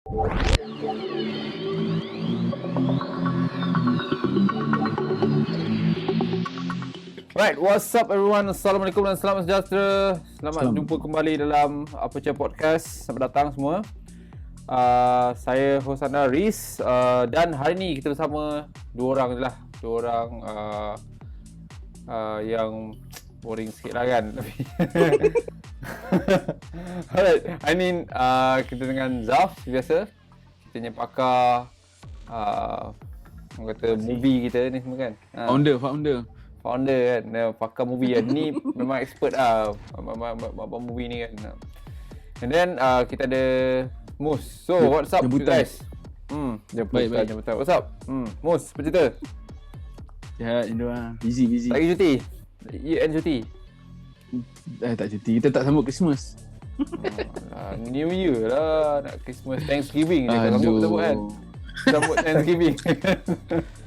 Right, what's up everyone? Assalamualaikum dan selamat sejahtera. Selamat jumpa kembali dalam Aperture Podcast. Selamat datang semua. Saya host anda Riz, dan hari ni kita bersama dua orang je lah. Dua orang yang boring sikit lah kan. Alright, hari ni kita dengan Zaf biasa. Kita punya pakar orang kata movie kita ni semua kan. Founder kan, pakar movie kan. Ni memang expert lah buat movie ni kan. And then kita ada Mus. So what's up you guys? Jemputan. What's up? Mus, apa cerita? Ya, Indo lah. Busy. Lagi cuti? Year end cuti? Tak cuti. Kita tak sambut Christmas. New Year lah, nak Christmas, Thanksgiving je kan sambut kita buat kan. Sambut Thanksgiving.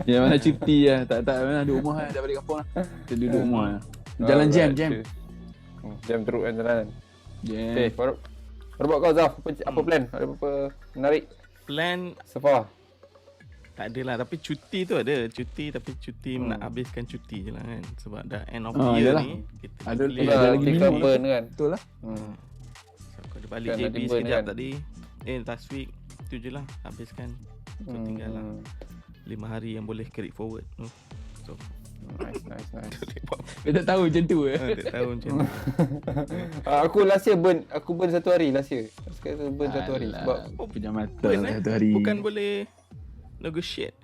Ya, mana cuti lah. Tak mana duduk rumah lah. Tak balik kampung lah. Kita duduk rumah lah. Jalan jam. Jam teruk kan jalanan. Yeah. Okay, baru buat kau Zaf, apa plan? Ada apa menarik? Plan So far? tak ada lah, tapi cuti tu ada. Cuti nak habiskan cuti je lah kan. Sebab dah end of year yalah. ni kita Ada lagi minggu burn kan? Betul lah. So aku ada balik Kan JB ada burn sekejap kan? tadi. Last week tu je lah habiskan. So tinggal lah 5 hari yang boleh carry forward. So Nice. Dia tak tahu macam tu tak tahu macam tu. Aku last year burn satu hari last year. Sekarang burn satu hari sebab punya mata Burn, satu hari. Bukan boleh negotiate.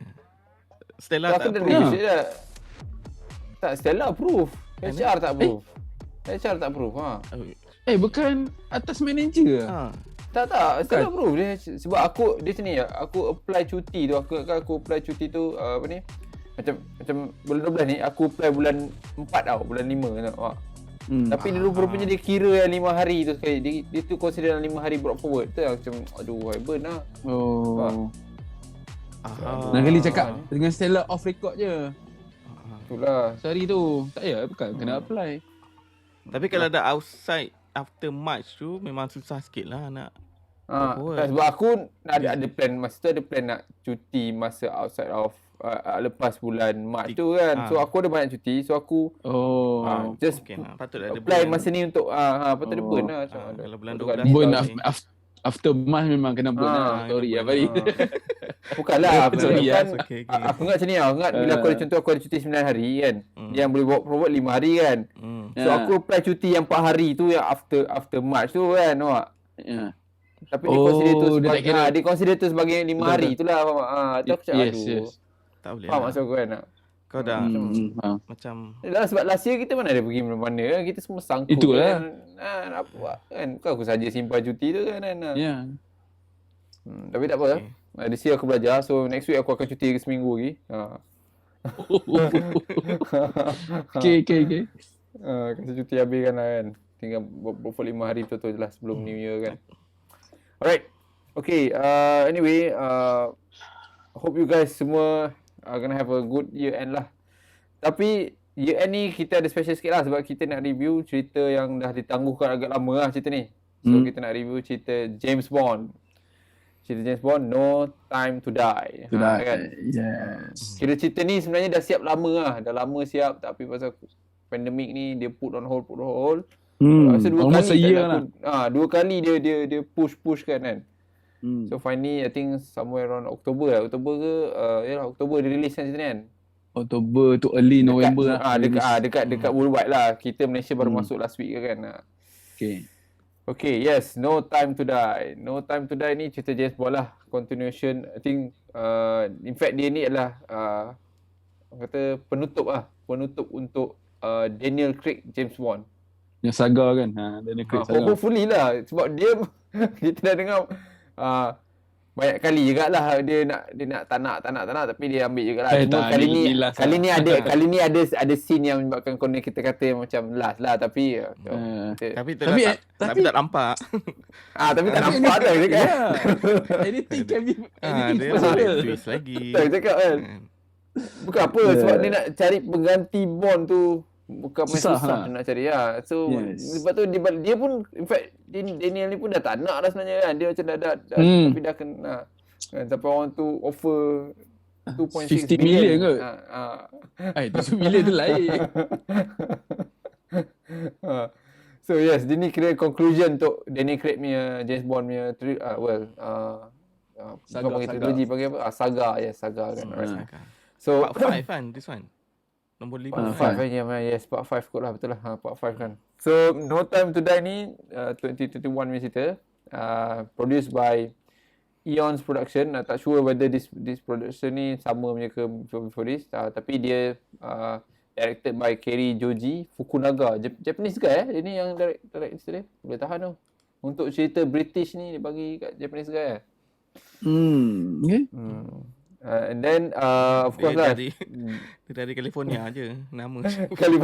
Stella aku tak dah approve. negotiate dah. Tak, Stella approve. HR tak approve. HR tak approve. Bukan atas manager lah. Tak, Stella approve dia sebab dia sini aku apply cuti tu, aku apply cuti tu apa ni? Macam bulan 12 ni aku apply bulan 4 tau, bulan 5 tau. Tapi dia rupanya dia kira yang 5 hari tu sekali. Dia tu consider 5 hari brought forward tu macam aduh, burn lah. Nak kali cakap dengan Stella off record je. Itulah. Sehari tu. Tak payah, bukan kena apply. Tapi kalau ada outside after March tu memang susah sikit lah nak sebab aku ada plan masa tu, ada plan nak cuti masa outside of lepas bulan Mac tu kan. So aku ada banyak cuti. So aku just patut ada apply masa ni untuk patut ada burn lah. Kalau bulan Burn 12 after month memang kena burn lah. Sorry lah Bari. Bukanlah Sorry kan. okay. Aku ingat macam ni lah. Ingat bila aku ada contoh aku ada cuti 9 hari kan. Yang boleh bawa forward 5 hari kan. So aku apply cuti yang 4 hari tu yang after March tu kan. Nampak? Tapi dia consider tu sebagai 5 hari tu lah. Tu aku cakap aduh. Tak boleh Faham lah. maksud aku kan? Kau dah macam sebab last year kita mana ada pergi mana-mana kan. Kita semua sangkut Itulah. kan. Nak buat kan. Bukan aku saja simpan cuti tu kan. Ya. Tapi tak apa. This year aku belajar. So next week aku akan cuti seminggu lagi. Okay. Kasi cuti habiskan lah kan. Tinggal 45 hari betul-betul je lah sebelum New Year kan. Alright. Okay. Anyway. Hope you guys semua are gonna have a good year end lah. Tapi year end ni kita ada special sikit lah sebab kita nak review cerita yang dah ditangguhkan agak lama lah cerita ni. So kita nak review cerita James Bond. Cerita James Bond, No Time to Die. Kan? Yes. Kira cerita ni sebenarnya dah siap lama lah. Dah lama siap tapi pasal pandemik ni dia put on hold. Rasa Almost a year lah. Dua kali dia push kan. So finally I think somewhere around October ke October dia release kan cerita ni kan. October tu early November lah. Dekat worldwide lah. Kita Malaysia baru masuk last week kan. Okay, yes, No Time to Die. No Time to Die ni cerita James Bond lah. Continuation, I think in fact dia ni adalah orang kata penutup untuk Daniel Craig James Bond. Yang saga kan. Daniel Craig saga. Hopefully lah sebab dia kita dah dengar banyak kali jugalah dia nak tak nak tapi dia ambil jugalah. Cuma kali ni ada scene yang menyebabkan konon kita kata macam last lah tapi tapi tak nampak. Tapi tak nampak tu dia kan. Anything can be dia ada twist lagi. Tak cakap kan. Bukan apa sebab dia nak cari pengganti Bond tu bukan main Susah susah lah. nak cari lah. So Yes. sebab tu dia pun in fact Daniel ni pun dah tak nak dah sebenarnya kan. Dia macam dah tapi dah kena kan, sampai orang tu offer 2.6 50 million billion. kot. Tu 1 million tu lain. So yes, dia ni kira conclusion untuk Daniel Craig punya James Bond punya Saga, bukan panggil saga. trilogy, panggil apa? Saga, yes, saga kan. Alright. Saga. So Part 5 kan this one. Nombor 5 Part Part 5 yes, part 5 kot lah, betul lah. Part 5 kan. So No Time to Die ni 2021 punya cerita, produced by Eons Production. Tak sure whether this production ni sama punya ke before this, tapi dia directed by Keri Joji Fukunaga. Japanese guy dia ni yang direct cerita dia. Boleh tahan tu. Untuk cerita British ni dia bagi kat Japanese guy Okay. And then of course Dia lah dari California je nama. kali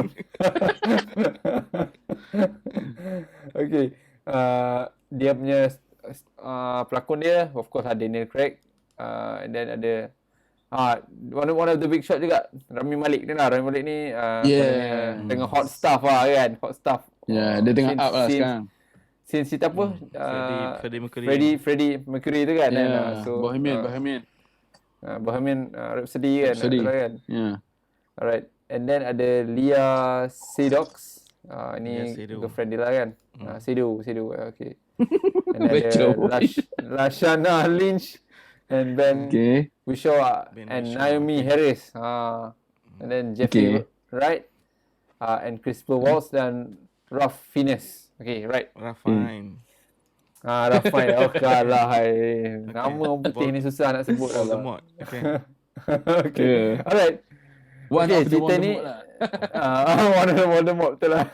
okay. Dia punya pelakon dia of course ada Daniel Craig, and then ada one of the big shot juga Rami Malek ni lah. Rami Malek ni tengah hot stuff lah kan, hot stuff. Dia tengah up lah sekarang. Since cerita apa? Freddie Mercury tu kan. So Bohemian Rhapsody kan. Rhapsody. Kan? Yeah. Alright. And then ada Leah Seydoux. Ni Leah Seydoux. girlfriend dia lah kan. Seydoux. Okay. And ada Betul. Lashana Lynch and Ben Okay. Whishaw Ben and Whishaw. Naomi Harris. And then Jeffrey Wright and Christopher Waltz dan Ralph Fiennes. Okay, right. Rafine. Ralph Fiennes. Oh kalah. Nama orang putih ni susah nak sebut lah. Voldemort. Okay. Okay. Alright. One Okay, of the cerita ni Voldemort lah. one of the Voldemort, betul lah.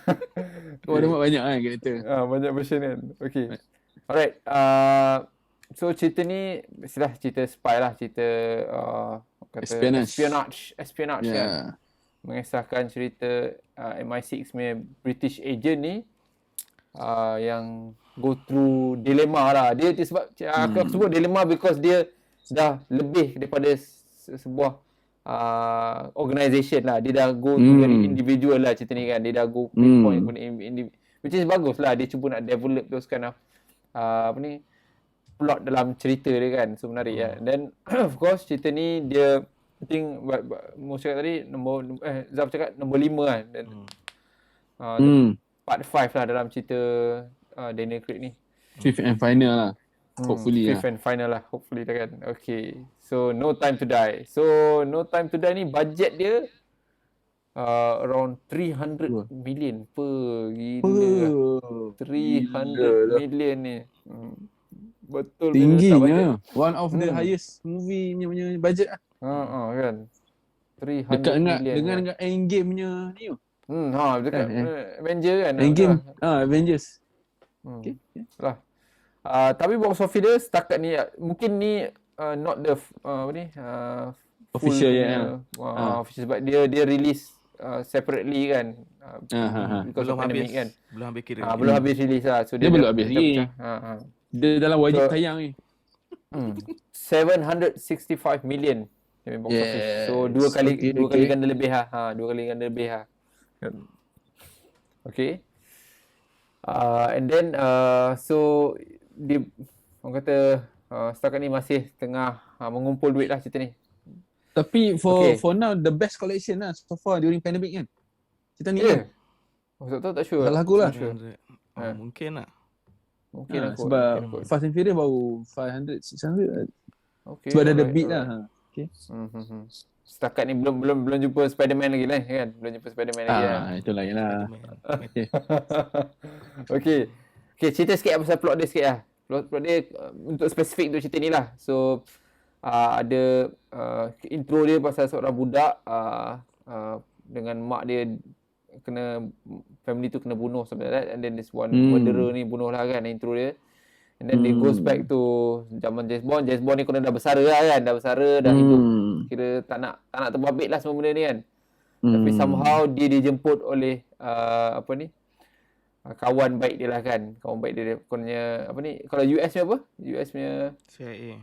Voldemort banyak kan karakter. Banyak version kan. Okay. Alright. So cerita ni mestilah cerita spy lah, cerita espionage kan. Yeah. Mengisahkan cerita MI6 punya British agent ni yang go through dilema lah. Dia sebab aku sebut dilema because dia dah lebih daripada sebuah organisation lah. Dia dah go to very individual lah cerita ni kan. Dia dah go pinpoint which is bagus lah. Dia cuba nak develop those kind of plot dalam cerita dia kan. So menarik lah. Dan of course cerita ni dia I think Mo cakap tadi Zaf cakap nombor 5 kan. Dan part 5 lah dalam cerita Daniel Craig ni. Fifth and final lah. Hopefully Fifth and final lah. Hopefully lah kan. Okay. So No Time to Die. So No Time to Die ni budget dia around 300 million per. Gila lah. 300 million ni. Betul tingginya. One of the highest movie punya budget lah. Kan. 300 Dekat million. dengan Endgame punya ni. Dekat Avenger kan. Endgame. Avengers. Okay. Lah. Tapi box office dia setakat ni mungkin ni not the Official official sebab dia release separately kan. Because Belum of pandemic habis. kan. Belum habis kira. Belum habis release lah. So Dia belum habis lagi. pecah. Dia dalam wajib So- tayang ni. 765 million dia punya box office. So dua kali ganda lebih lah. Dua kali ganda lebih lah. Okay. And then so dia orang kata setakat ni masih tengah mengumpul duit lah cerita ni. Tapi for now the best collection lah so far during pandemic kan. Cerita ni kan. Maksud tu tak sure. Salah aku lah. Tak sure. Mungkin lah. Mungkin aku. Sebab Fast and Furious baru 500, 600. Okay, Sebab dah ada alright, beat alright. lah. Okay. Setakat ni belum jumpa Spider-Man lagi lah kan. Belum jumpa Spider-Man lagi kan. Itu lain lah. Okay, cerita sikit pasal plot dia sikit lah. Plot dia untuk spesifik untuk cerita ni lah. So ada intro dia pasal seorang budak dengan mak dia family tu kena bunuh something like that, and then this one murderer ni bunuh lah kan, intro dia. And then they goes back to zaman James Bond ni kena dah bersara lah kan, dah hidup kira tak nak terbabit lah semua benda ni kan. Tapi somehow dia dijemput oleh kawan baik dia lah kan. Kawan baik dia kononnya kalau US punya apa? US punya CIA.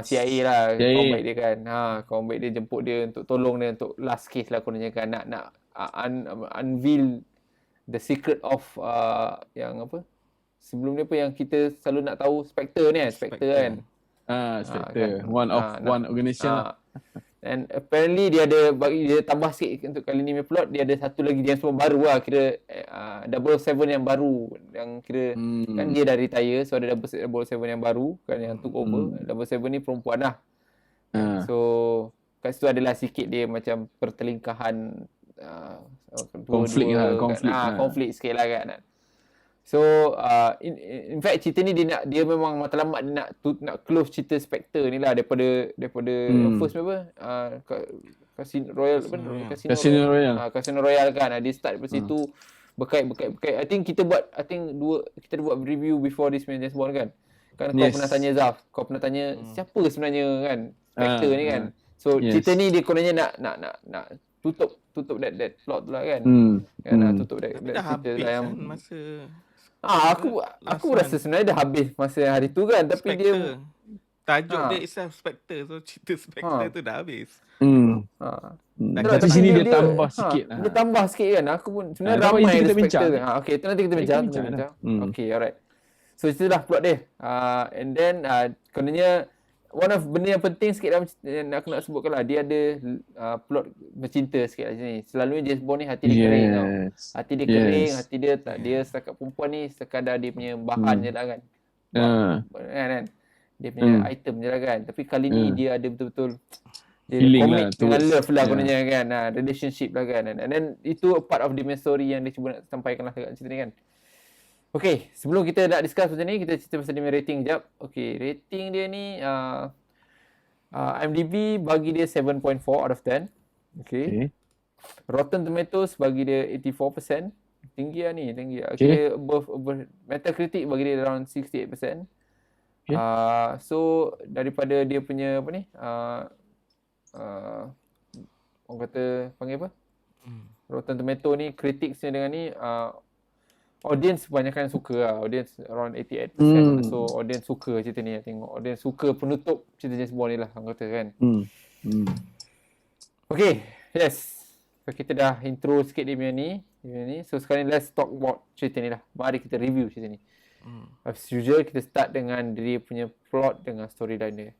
CIA lah. CIA. Kawan baik dia kan. Kawan baik dia jemput dia untuk tolong dia untuk last case lah kononnya kan. Nak unveil the secret of yang apa? Sebelum ni apa yang kita selalu nak tahu Spectre ni kan, Spectre kan. Spectre. Kan. One organization lah. And apparently dia tambah sikit untuk kali ni punya plot, dia ada satu lagi James Bond baru lah, kira 007 yang baru, yang kira kan dia dah retire, so ada 007 yang baru kan, yang took over. 007 ni perempuan lah. So kat situ adalah sikit dia macam pertelingkahan konflik konflik sikit lah kan. So in fact cerita ni dia memang matlamat dia nak close cerita Spectre ni lah daripada first apa Casino Royale Casino Royale kan. Dia start daripada situ berkait. I think kita buat review before this James Bond kan. Kau pernah tanya Zaf, kau pernah tanya siapa sebenarnya kan Spectre ni kan. So cerita ni dia kononnya nak tutup that plot tu lah kan. Kan tutup that cerita lah yang masa aku rasa sebenarnya dah habis masa hari tu kan, tapi Spectre. dia Tajuk dia itself Spectre, so cerita Spectre tu dah habis. Tapi sini dia tambah sikit lah. Dia tambah sikit kan. Aku pun sebenarnya apa ramai yang kita Spectre bincang. kan. Okay, tu nanti kita bincang. Okay, alright. So itulah plot dia. And then kononnya one of benda yang penting sikit dalam aku nak sebutkan lah, dia ada plot bercinta sikit lah sini. Selalunya James Bond ni hati dia kering tau. Hati dia kering, hati dia tak, dia setakat perempuan ni sekadar dia punya bahan je lah kan. Kan? Dia punya item je lah kan. Tapi kali ni dia ada betul-betul dia commit dengan love lah kononnya kan. Relationship lah kan. And then itu part of the main story yang dia cuba nak sampaikan lah kat cerita ni kan. Okay, sebelum kita nak discuss macam ni, kita cerita pasal dia punya rating sekejap. Okay, rating dia ni IMDb bagi dia 7.4 out of 10. Okay. Rotten Tomatoes bagi dia 84%. Tinggi lah ni, tinggi lah. Okay, above Metacritic bagi dia around 68%. So, daripada dia punya apa ni, orang kata, panggil apa? Rotten Tomato ni, critics dengan ni, audience kebanyakan suka lah. Audience around 88%. So audience suka cerita ni, tengok. Audience suka penutup cerita James Bond ni lah, orang kata kan. Okay, yes. So kita dah intro sikit dia punya ni. So sekarang let's talk about cerita ni lah. Mari kita review cerita ni. As usual, kita start dengan dia punya plot dengan storyline dia.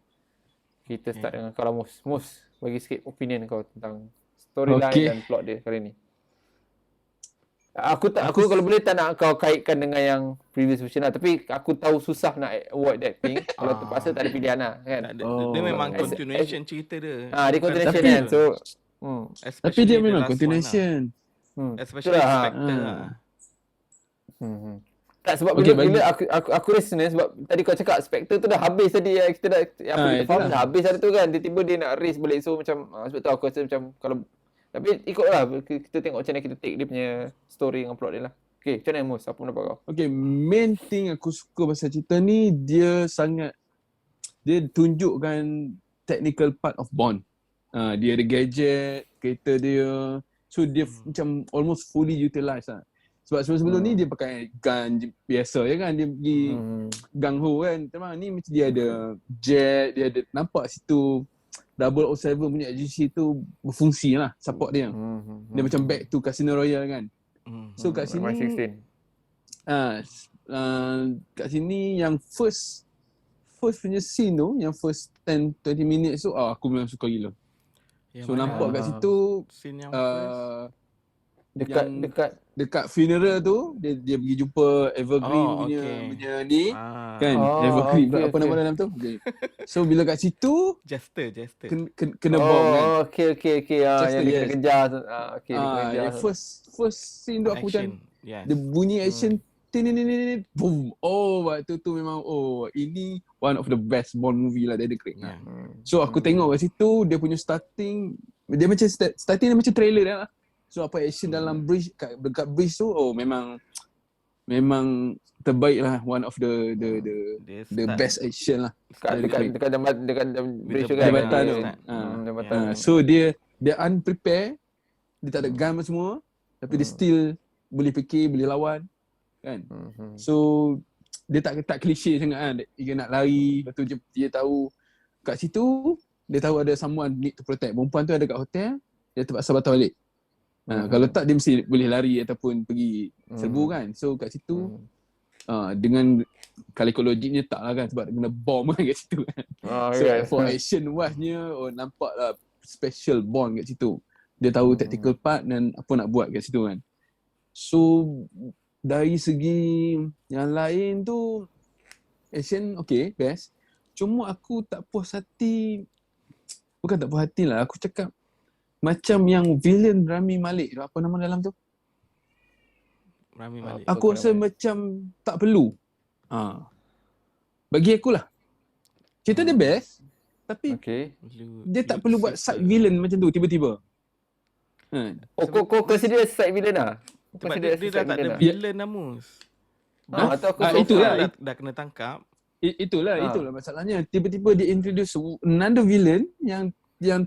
Kita start dengan kalau Mus bagi sikit opinion kau tentang storyline dan plot dia kali ni. Aku kalau boleh tak nak kau kaitkan dengan yang previous version lah, tapi aku tahu susah nak avoid that thing. Kalau terpaksa tak ada pilihan lah kan. Dia memang continuation cerita dia. Dia continuation kan. So tapi dia memang continuation. Especially Spectre lah. Tak, sebab bila aku resonate sebab tadi kau cakap Spectre tu dah habis tadi, kita dah kita faham dah habis hari tu kan. Tiba-tiba dia nak raise balik, so macam sebab tu aku rasa macam kalau tapi ikutlah kita tengok macam mana kita take dia punya story dengan plot dia lah. Okay, macam mana Mus? Apa pendapat kau? Okay, main thing aku suka pasal cerita ni, dia tunjukkan technical part of Bond. Dia ada gadget, kereta dia. So dia macam almost fully utilised lah. Sebab sebelum ni dia pakai gun biasa je kan. Dia pergi gung ho kan. Memang ni macam dia ada jet, dia ada nampak situ 007 punya agency tu berfungsi lah, support dia. Dia macam back to Casino Royale kan. So kat sini kat sini yang first punya scene tu, yang first 10-20 minutes tu, aku memang suka gila. So nampak kat situ scene yang dekat funeral tu dia pergi jumpa Evergreen punya ni kan. Evergreen apa nama dalam tu. So bila kat situ Jester kena bom kan. Okay. Yang dia kena kejar. Yang first scene tu aku macam dia bunyi action boom. Waktu tu memang ini one of the best Bond movie lah dia ada create. So aku tengok kat situ dia punya starting, dia macam starting dia macam trailer dah lah. So apa action dalam bridge, dekat bridge tu memang terbaik lah, one of the best action lah. Dekat bridge tu kan. Jambatan tu. So dia unprepared, dia tak ada gun semua, tapi dia still boleh fikir, boleh lawan kan. So dia tak klise sangat kan. Dia nak lari, lepas tu dia tahu kat situ, dia tahu ada someone need to protect. Perempuan tu ada kat hotel, dia terpaksa batal balik. Kalau tak dia mesti boleh lari ataupun pergi serbu kan. So kat situ dengan kalau logiknya tak lah kan, sebab kena bom kan kat situ kan. So for action wise-nya nampak lah special Bond kat situ. Dia tahu tactical part dan apa nak buat kat situ kan. So dari segi yang lain tu action okay, best. Cuma aku tak puas hati, bukan tak puas hati lah, aku cakap macam yang villain Rami Malek tu, apa nama dalam tu? Rami Malek. Aku rasa macam tak perlu. Bagi aku lah. Cerita dia best, tapi dia tak perlu buat side villain macam tu tiba-tiba. Kau consider side villain lah? Sebab dia dah tak ada villain dah, Mus. Itulah. Dah kena tangkap. Itulah masalahnya. Tiba-tiba dia introduce another villain yang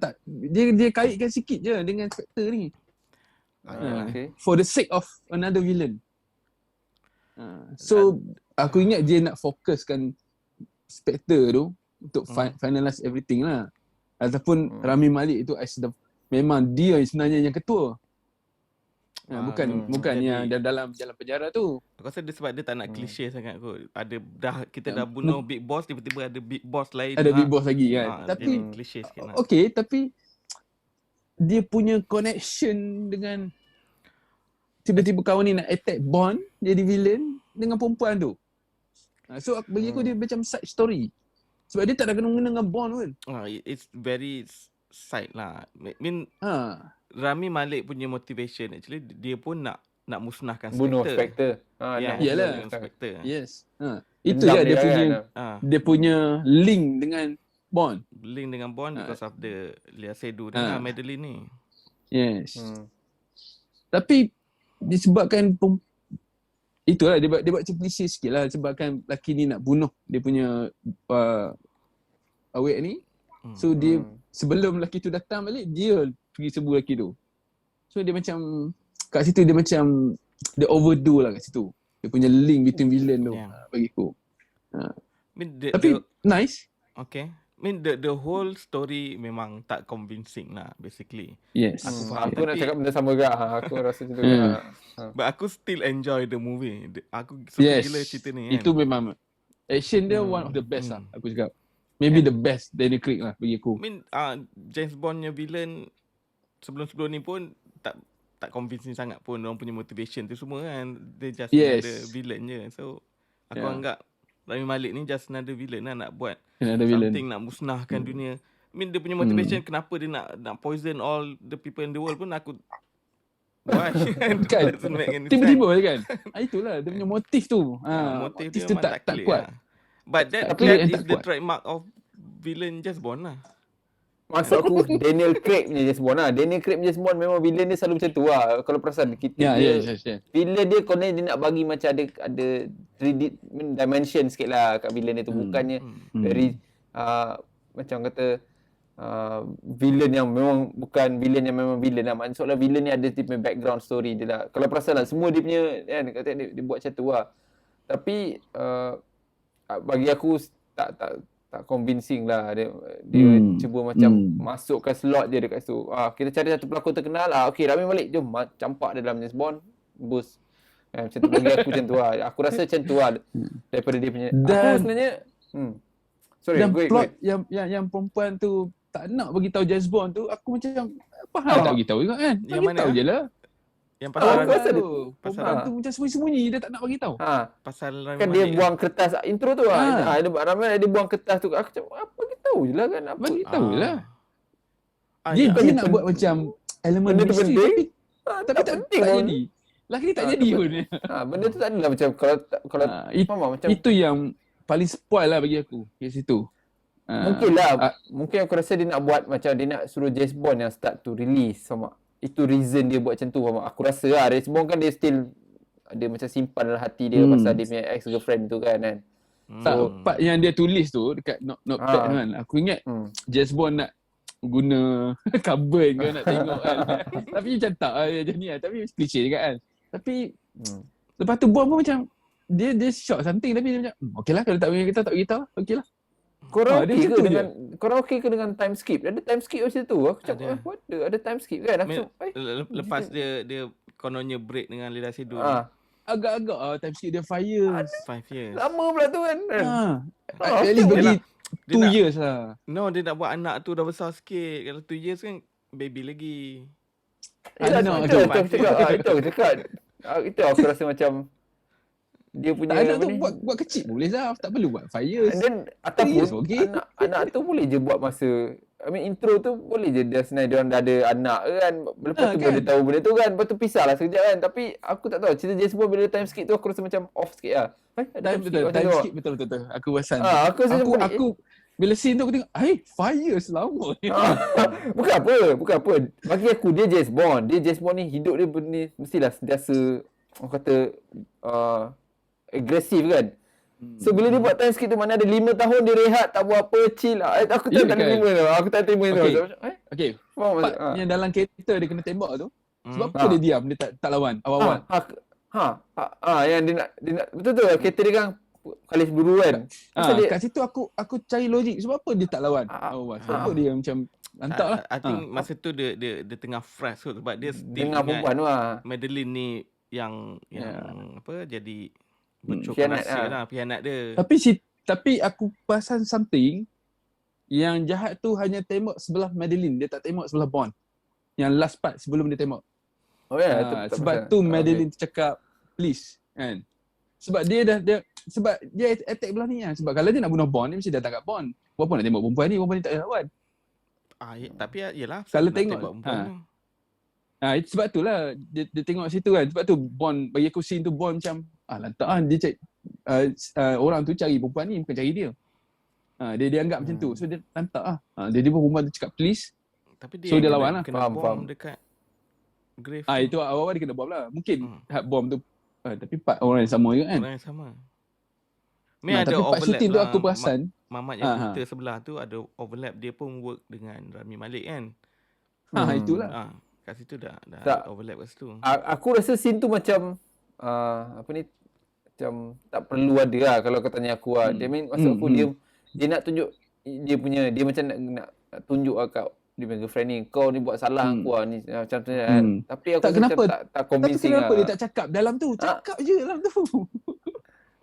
tak, dia kaitkan sikit je dengan Spectre ni. For the sake of another villain. So aku ingat dia nak fokuskan Spectre tu untuk finalize everything lah. Ataupun Rami Malek tu memang dia sebenarnya yang ketua. Bukan yang dalam penjara tu. Aku rasa dia sebab dia tak nak klise sangat kot. Kita dah bunuh big boss, tiba-tiba ada big boss lain. Ada big boss lagi kan. Tapi klise sikit lah. Okay, tapi dia punya connection dengan tiba-tiba kawan ni nak attack Bond jadi villain dengan perempuan tu. So bagi aku dia macam side story. Sebab dia tak ada kena-mengena dengan Bond pun. It's very side lah. Rami Malek punya motivation actually dia pun nak musnahkan Spectre. Bunuh Spectre. Iyalah. Spectre. Yes. Itu je dia punya link dengan Bond. Link dengan Bond because of the Lia Seydoux dengan Madeline ni. Yes. Tapi disebabkan itulah dia buat macam klise sikit lah, sebabkan lelaki ni nak bunuh dia punya awet ni. So dia sebelum lelaki tu datang balik, dia pergi serbu lelaki tu. So dia macam kat situ dia macam dia overdo lah kat situ. Dia punya link between villain tu bagi aku. Tapi nice. Okay. The whole story memang tak convincing lah basically. Yes. Aku nak cakap benda sama juga. Aku rasa macam tu juga. But aku still enjoy the movie. Aku suka gila cerita ni kan. Itu memang action dia one of the best lah aku cakap. Maybe the best Daniel Craig lah bagi aku. James Bondnya villain sebelum-sebelum ni pun tak convincing sangat pun. Orang punya motivation tu semua kan. Dia just ada villain je. So aku anggap Rami Malek ni just another villain lah, nak buat something, nak musnahkan dunia. Dia punya motivation kenapa dia nak poison all the people in the world pun aku why? Kan? Tiba-tiba je kan? Itulah dia punya motif tu. Motif tu tak kuat. But that is the trademark of villain James Bond lah. Maksud aku Daniel Craig punya James Bond lah. Daniel Craig punya James Bond memang villain dia selalu macam tu lah. Kalau perasan kita villain dia konon dia nak bagi macam ada 3D dimension sikit lah kat villain dia tu. Bukannya very macam kata villain yang memang bukan villain yang memang villain lah. Maksudnya villain ni ada tipe background story dia lah. Kalau perasan lah semua dia punya kan, kata dia buat macam tu lah. Tapi bagi aku tak convincing lah. Dia cuba macam masukkan slot je dekat situ. Kita cari satu pelakon terkenal. Okey, Rami Malek, jom campak dia dalam James Bond. Boost. Macam tu bagi aku macam tu lah. Aku rasa macam tu lah daripada dia punya. Aku sebenarnya sorry, dan plot yang perempuan tu tak nak bagi tahu James Bond tu, aku macam apa hal tak bagi tahu juga kan? Bagi tahu je lah. Yang pasal perempuan tu macam sembunyi-sembunyi, dia tak nak bagi tahu. Pasal Rami kan dia buang kertas intro tu lah. Rami dia buang kertas tu. Aku cakap apa bagi tahu je lah kan. Bagi tahu je lah. Dia nak buat macam elemen misteri tapi tak jadi. Lagi tak jadi pun. Benda tu tak adalah macam kalau macam itu yang paling spoil lah bagi aku kat situ. Mungkin lah. Mungkin aku rasa dia nak buat macam dia nak suruh James Bond yang start to release sama. Itu reason dia buat macam tu. Aku rasa lah James Bond kan dia still ada macam simpan dalam hati dia pasal dia punya ex-girlfriend tu kan. So, part yang dia tulis tu dekat notepad kan. Aku ingat James Bond nak guna carbon ke nak tengok kan. Tapi macam tak macam ni lah. Tapi klise juga kan. Tapi lepas tu Bond pun macam dia shock something tapi dia macam okey lah kalau tak bagi kita tak beritahu okey lah. Korang dia okey macam ke tu dengan korang okey ke dengan time skip? Ada time skip macam tu. Aku cakap, Ada. what the? Ada time skip kan? Aku cakap, Lepas dia kononnya break dengan Lila Sedul. Agak-agak time skip dia 5 years. 5 years. lama pula tu kan. At least okey. bagi Dia 2 nak- years lah. No, dia nak buat anak tu dah besar sikit. Kalau 2 years kan baby lagi. Yelah, Anak itu tu. aku cakap. Itu aku cakap. Itu aku rasa macam dia punya Tak, anak apa tu ni. buat kecil boleh lah. Tak perlu buat 5 years. And then ataupun years, okey. anak tu boleh je buat masa intro tu boleh je dia senang dia orang dah ada anak kan. Lepas tu kan? baru dia tahu benda tu kan. Lepas tu pisahlah sekejap kan. Tapi aku tak tahu cerita James Bond bila dia time skip tu aku rasa macam off sikit lah. Ada Time betul, macam time tu. skip betul. Aku perasan. Aku rasa macam Aku bila scene tu aku tengok, 5 years lama. bukan apa. Bagi aku dia James Bond. Dia James Bond ni hidup dia ni mestilah sentiasa orang kata agresif kan. So bila dia buat time skip tu mana ada 5 tahun dia rehat tak buat apa, chill lah. Aku tak Ya, kan? terima tu. Aku tak terima tu. Okay. So, Okay, faham part maksud? yang dalam kereta dia kena tembak tu, sebab apa Ha. dia diam, dia tak lawan awal-awal. Yang dia nak betul kereta dia kan kali buru kan. Pasal dia Kat situ aku cari logik, sebab apa dia tak lawan awal? Sebab apa dia macam lantak lah. I think masa tu dia tengah fresh kot sebab dia still dengan perempuan tu lah. Madeline ni yang apa jadi bocor Khianat rahsia lah. lah, khianat dia. Tapi aku perasan something yang jahat tu hanya tembak sebelah Madeline, dia tak tembak sebelah Bond. Yang last part sebelum dia tembak. Oh ya, Sebab tu Madeline cakap please kan. Sebab dia sebab dia attack belah ni kan. Sebab kalau dia nak bunuh Bond, dia mesti datang kat Bond. Buat apa nak tembak perempuan ni tak ada lawan. Tapi yalah Kalau nak tengok, tembak perempuan tu. Sebab tu lah dia tengok situ kan. Sebab tu Bond, bagi aku scene tu Bond macam lantak kan. Dia cari orang tu cari perempuan ni, bukan cari dia. Dia anggap macam tu. So dia lantak lah. Dia pun perempuan tu cakap please. Tapi dia, So, dia kena- lawan lah. Kena bom Faham. dekat grave. Itu awal-awal dia kena bom lah. Mungkin hard bom tu tapi part orang yang sama juga kan. Orang yang sama. Ni ada Tapi part overlap shooting tu lah. aku perasan. Mamat yang buta sebelah tu ada overlap, dia pun work dengan Rami Malek kan. Itulah. Kat situ dah Tak. ada overlap kat situ. Aku rasa scene tu macam apa ni, macam tak perlu ada lah kalau kau tanya aku lah. Dia maksud aku dia nak tunjuk dia macam nak tunjuk lah kat dia punya girlfriend ni, kau ni buat salah aku lah ni macam tu kan. Tapi aku Tak, rasa kenapa? macam tak Tapi convincing kenapa lah. dia tak cakap dalam tu? Cakap je dalam tu.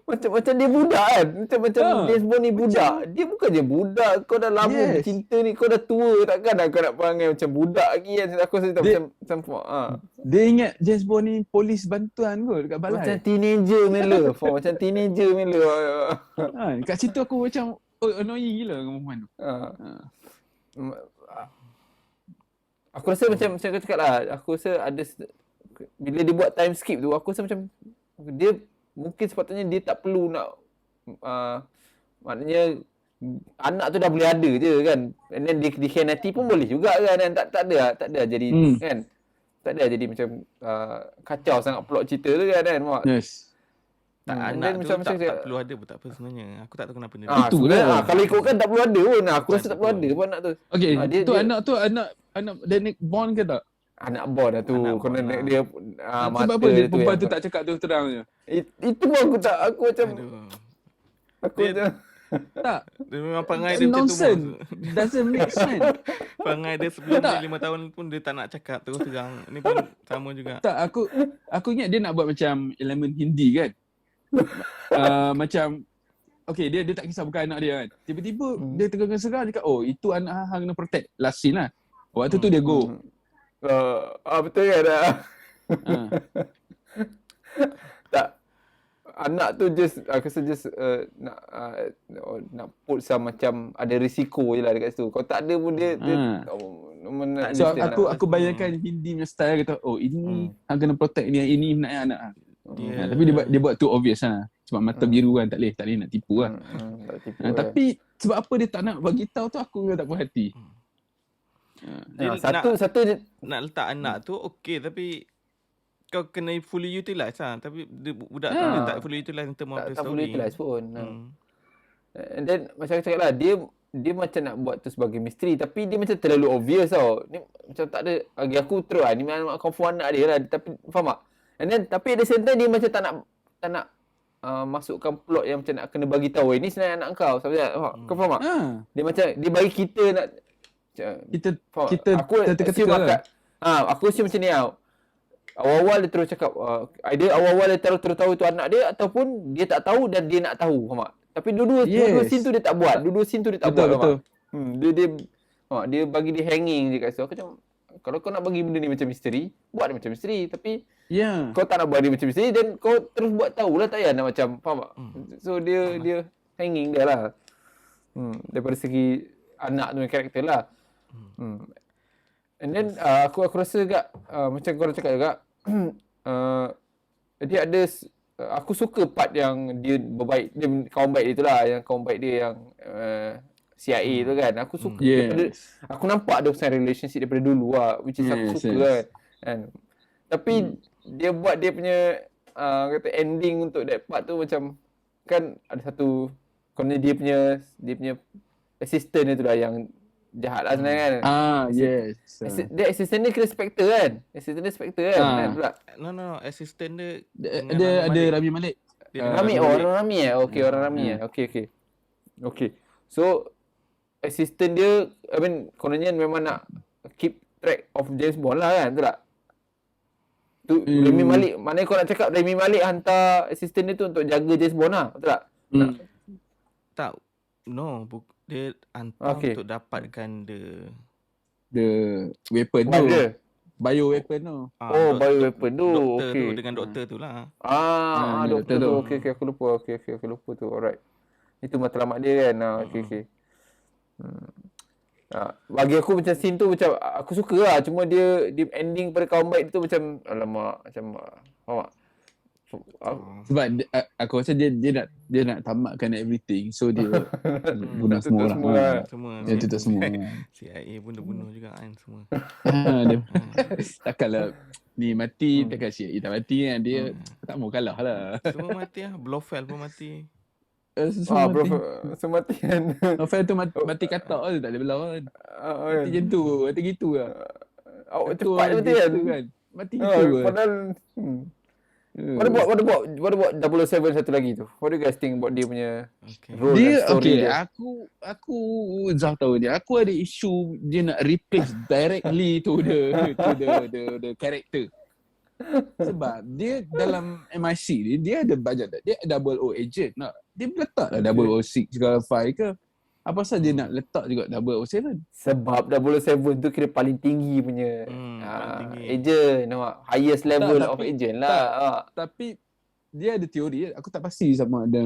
Macam dia budak kan. Macam James Bond ni budak. Dia bukan je budak. Kau dah lama bercinta ni, kau dah tua, takkan kau nak perangai macam budak lagi kan. Aku rasa macam Dia ingat James Bond ni polis bantuan kot dekat balai. macam teenager Mela. Macam teenager Mela. Kat situ aku macam annoying gila dengan perempuan tu. Aku rasa macam kau cakap lah, aku rasa ada bila dia buat time skip tu, aku rasa macam dia mungkin sepatutnya dia tak perlu nak maknanya anak tu dah boleh ada je kan. And then dia dikhianati pun boleh juga kan. Tak ada jadi kan. Tak ada jadi macam kacau sangat plot cerita tu kan. Yes. Anak tu macam tak perlu ada pun tak apa sebenarnya. Aku tak tahu kenapa dia. Itulah. Kalau ikutkan tak perlu ada pun. Aku rasa tak perlu ada pun anak tu. Okay, dia- anak Daniel Bond ke tak? Anak Bond lah tu. Anak Kena Bond lah. dia Sebab apa dia perempuan tu tak cakap terus-terang je? Itu pun aku macam Aduh. aku Dia- macam Tak. Dia memang perangai dia macam tu. Nonsense. Mas. Doesn't make sense. Perangai dia sebelum Tak. dia 5 tahun pun dia tak nak cakap terus terang. Ni pun sama juga. Tak, aku ingat dia nak buat macam elemen Hindi kan. Macam okay, dia tak kisah bukan anak dia kan. Tiba-tiba dia tengah serang dia kata, oh itu anak hang kena protect. Last scene lah. Waktu tu dia go. betul kan tak? Ah. Tak. Anak tu aku rasa nak put some macam ada risiko je lah dekat situ. Kalau tak ada pun dia So aku bayangkan Hindi punya style kata, oh ini hang kena protect ni, ini nak anak hang. Tapi dia buat too obvious lah. Sebab mata biru kan, tak boleh nak tipu lah. tak tipu Tapi sebab apa dia tak nak bagi tahu tu aku tak puas hati. Dia satu dia nak letak anak tu okey, tapi kau kena fully utilize lah. Tapi budak tu dia tak fully utilize in term of the tak story. boleh utilize pun. And then macam aku cakap lah, dia macam nak buat tu sebagai misteri tapi dia macam terlalu obvious tau. Ni macam tak ada, bagi aku terus lah, ni memang confirm anak dia lah, tapi faham tak? And then tapi at the same time dia macam tak nak masukkan plot yang macam nak kena bagi tahu, ni sebenarnya anak kau. Kau faham tak? Ha. Dia macam dia bagi kita nak faham? Kita Aku terteka-teka assume lah. aku assume macam ni tau. Awal-awal dia terus cakap either awal-awal dia terus tahu itu anak dia ataupun dia tak tahu dan dia nak tahu, faham tak? Tapi dua-dua scene tu dia tak buat. Dua-dua scene tu dia tak buat. Betul. Dia bagi dia hanging je kat situ. Aku macam kalau kau nak bagi benda ni macam misteri, buat dia macam misteri. Tapi Ya. kau tak nak buat dia macam misteri dan kau terus buat tahulah, tak payah nak macam, faham tak? So dia hanging dia lah. Daripada segi anak tu karakter lah. And then aku rasa agak macam kau dah cakap juga, dia ada aku suka part yang dia berbaik, dia kawan baik dia tu lah, yang kawan baik dia yang CIA tu kan. Aku suka daripada, aku nampak ada pasal relationship daripada dulu lah, which is aku suka kan. Tapi dia buat dia punya kata ending untuk that part tu macam, kan ada satu kononnya dia punya assistant dia tu lah yang jahat lah sebenarnya kan. Yes. Dia assistant dia kira Spectre kan. Assistant dia Spectre kan. Kan pula. No, assistant dia Ada Rami Malek. Rami, orang Rami Okey, orang Rami Okey. So assistant dia, I mean kononnya memang nak keep track of James Bond lah kan, betul tak? Tu Rami Malek, maknanya kau nak cakap Rami Malek hantar assistant dia tu untuk jaga James Bond lah, betul tak? Tak. No, dia hantar untuk dapatkan The weapon tu. Bio weapon tu. Bio weapon tu. Doktor tu dengan doktor tu lah. Doktor tu. Okey, aku lupa. Aku lupa tu. Alright. Itu matlamat dia kan. Okey. Bagi aku macam scene tu macam aku suka lah, cuma dia ending pada kawan baik tu macam alamak, macam faham tak? Sebab aku rasa dia nak tamatkan everything, so dia bunuh semua orang. Dia tutup semua. CIA pun dah bunuh juga kan semua. Takkanlah ni mati, takkan CIA tak mati kan. Dia tak mau kalah lah. Semua mati lah. Blofeld pun mati. Semua mati kan. Blofeld tu mati katak je, tak boleh belah kan. Mati macam tu, mati gitu lah. Cepat mati kan. Mati gitu lah. Padahal What about 007 satu lagi tu? What do you guys think about dia punya role dia, dan story dia? Aku Zah tahu dia. Aku ada isu dia nak replace directly to the character. Sebab dia dalam MI6 dia ada budget. Dia 00 agent. Dia letak lah 006 ke 5 ke. Apa pasal dia nak letak juga 007? Sebab 007 tu kira paling tinggi punya agent, highest level of agent lah. Tapi dia ada teori, aku tak pasti sama ada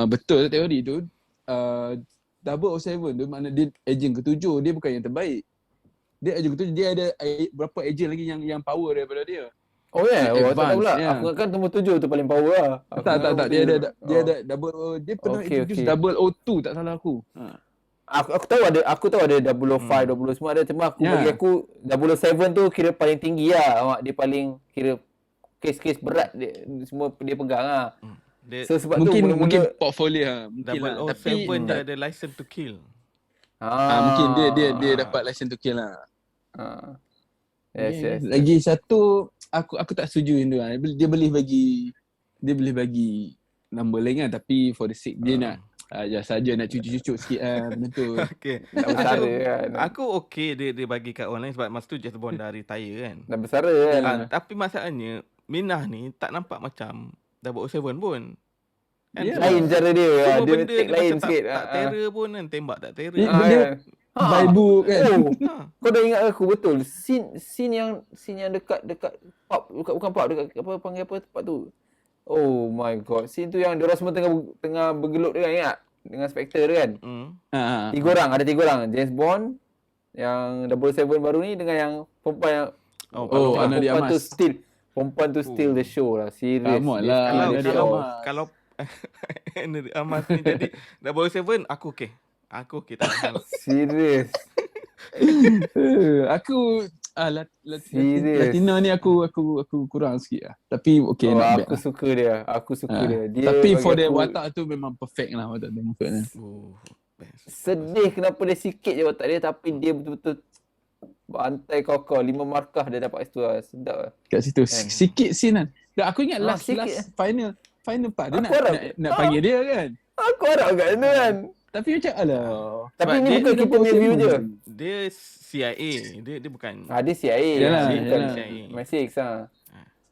betul teori tu. 007 tu makna dia agent ke-7, dia bukan yang terbaik. Dia agent ke-7, dia ada berapa agent lagi yang power daripada dia. Oh ya, tak tahu pula. Aku kan nombor 7 tu paling power lah. Tak. Dia ada dia pernah introduce 002 tak salah aku. Aku tahu ada 005, 00 semua ada, cuma bagi aku 007 tu kira paling tinggi lah. Dia paling kira kes-kes berat dia semua dia pegang lah. So sebab mungkin portfolio lah. Mungkin lah. 007 dia ada license to kill. Mungkin dia dapat license to kill lah. Yes. Lagi satu aku tak setuju yang tu lah. Dia boleh bagi number lain kan, tapi for the sake dia nak saja nak cucuk-cucuk sikit benda tu. Okey. Tak bersara kan. Aku okey dia bagi kat orang lain sebab masa tu James Bond dah retire kan. Dah bersara kan. Tapi masalahnya Minah ni tak nampak macam 007 pun. Kan? Lain cara dia. Dia take lain sikit. Tak terror pun kan, tembak tak terror. Dia Bible kan. Kau dah ingat aku betul. Scene yang dekat pub, bukan pub, dekat apa panggil apa tempat tu. Oh my god. Scene tu yang diorang semua tengah bergelut dengan ingat dengan Spectre tu kan. Ada tiga orang. James Bond yang 007 baru ni dengan yang perempuan yang Ana perempuan tu steal the show lah. Serius. Kalau Amas ni jadi 007 aku okey. Aku okey tak masalah. Serius. Aku Latina ni aku kurang sikit lah. Tapi okey nak aku suka dia. Tapi for the watak tu memang perfect lah watak dia. Sedih kenapa dia sikit je watak dia, tapi dia betul-betul bantai kokoh. 5 markah dia dapat situ lah. Sedap lah. Kat situ sikit scene kan. Aku ingat last final final part dia Aku nak, harap. nak panggil dia kan. Aku harap kat sana kan. Tapi macam alah. Tapi Sebab ni dia- bukan dia kita bawa punya view segmen je. je. Dia CIA. Dia bukan. Dia CIA. Yalah, Dia bukan yalah. CIA. MI6 lah.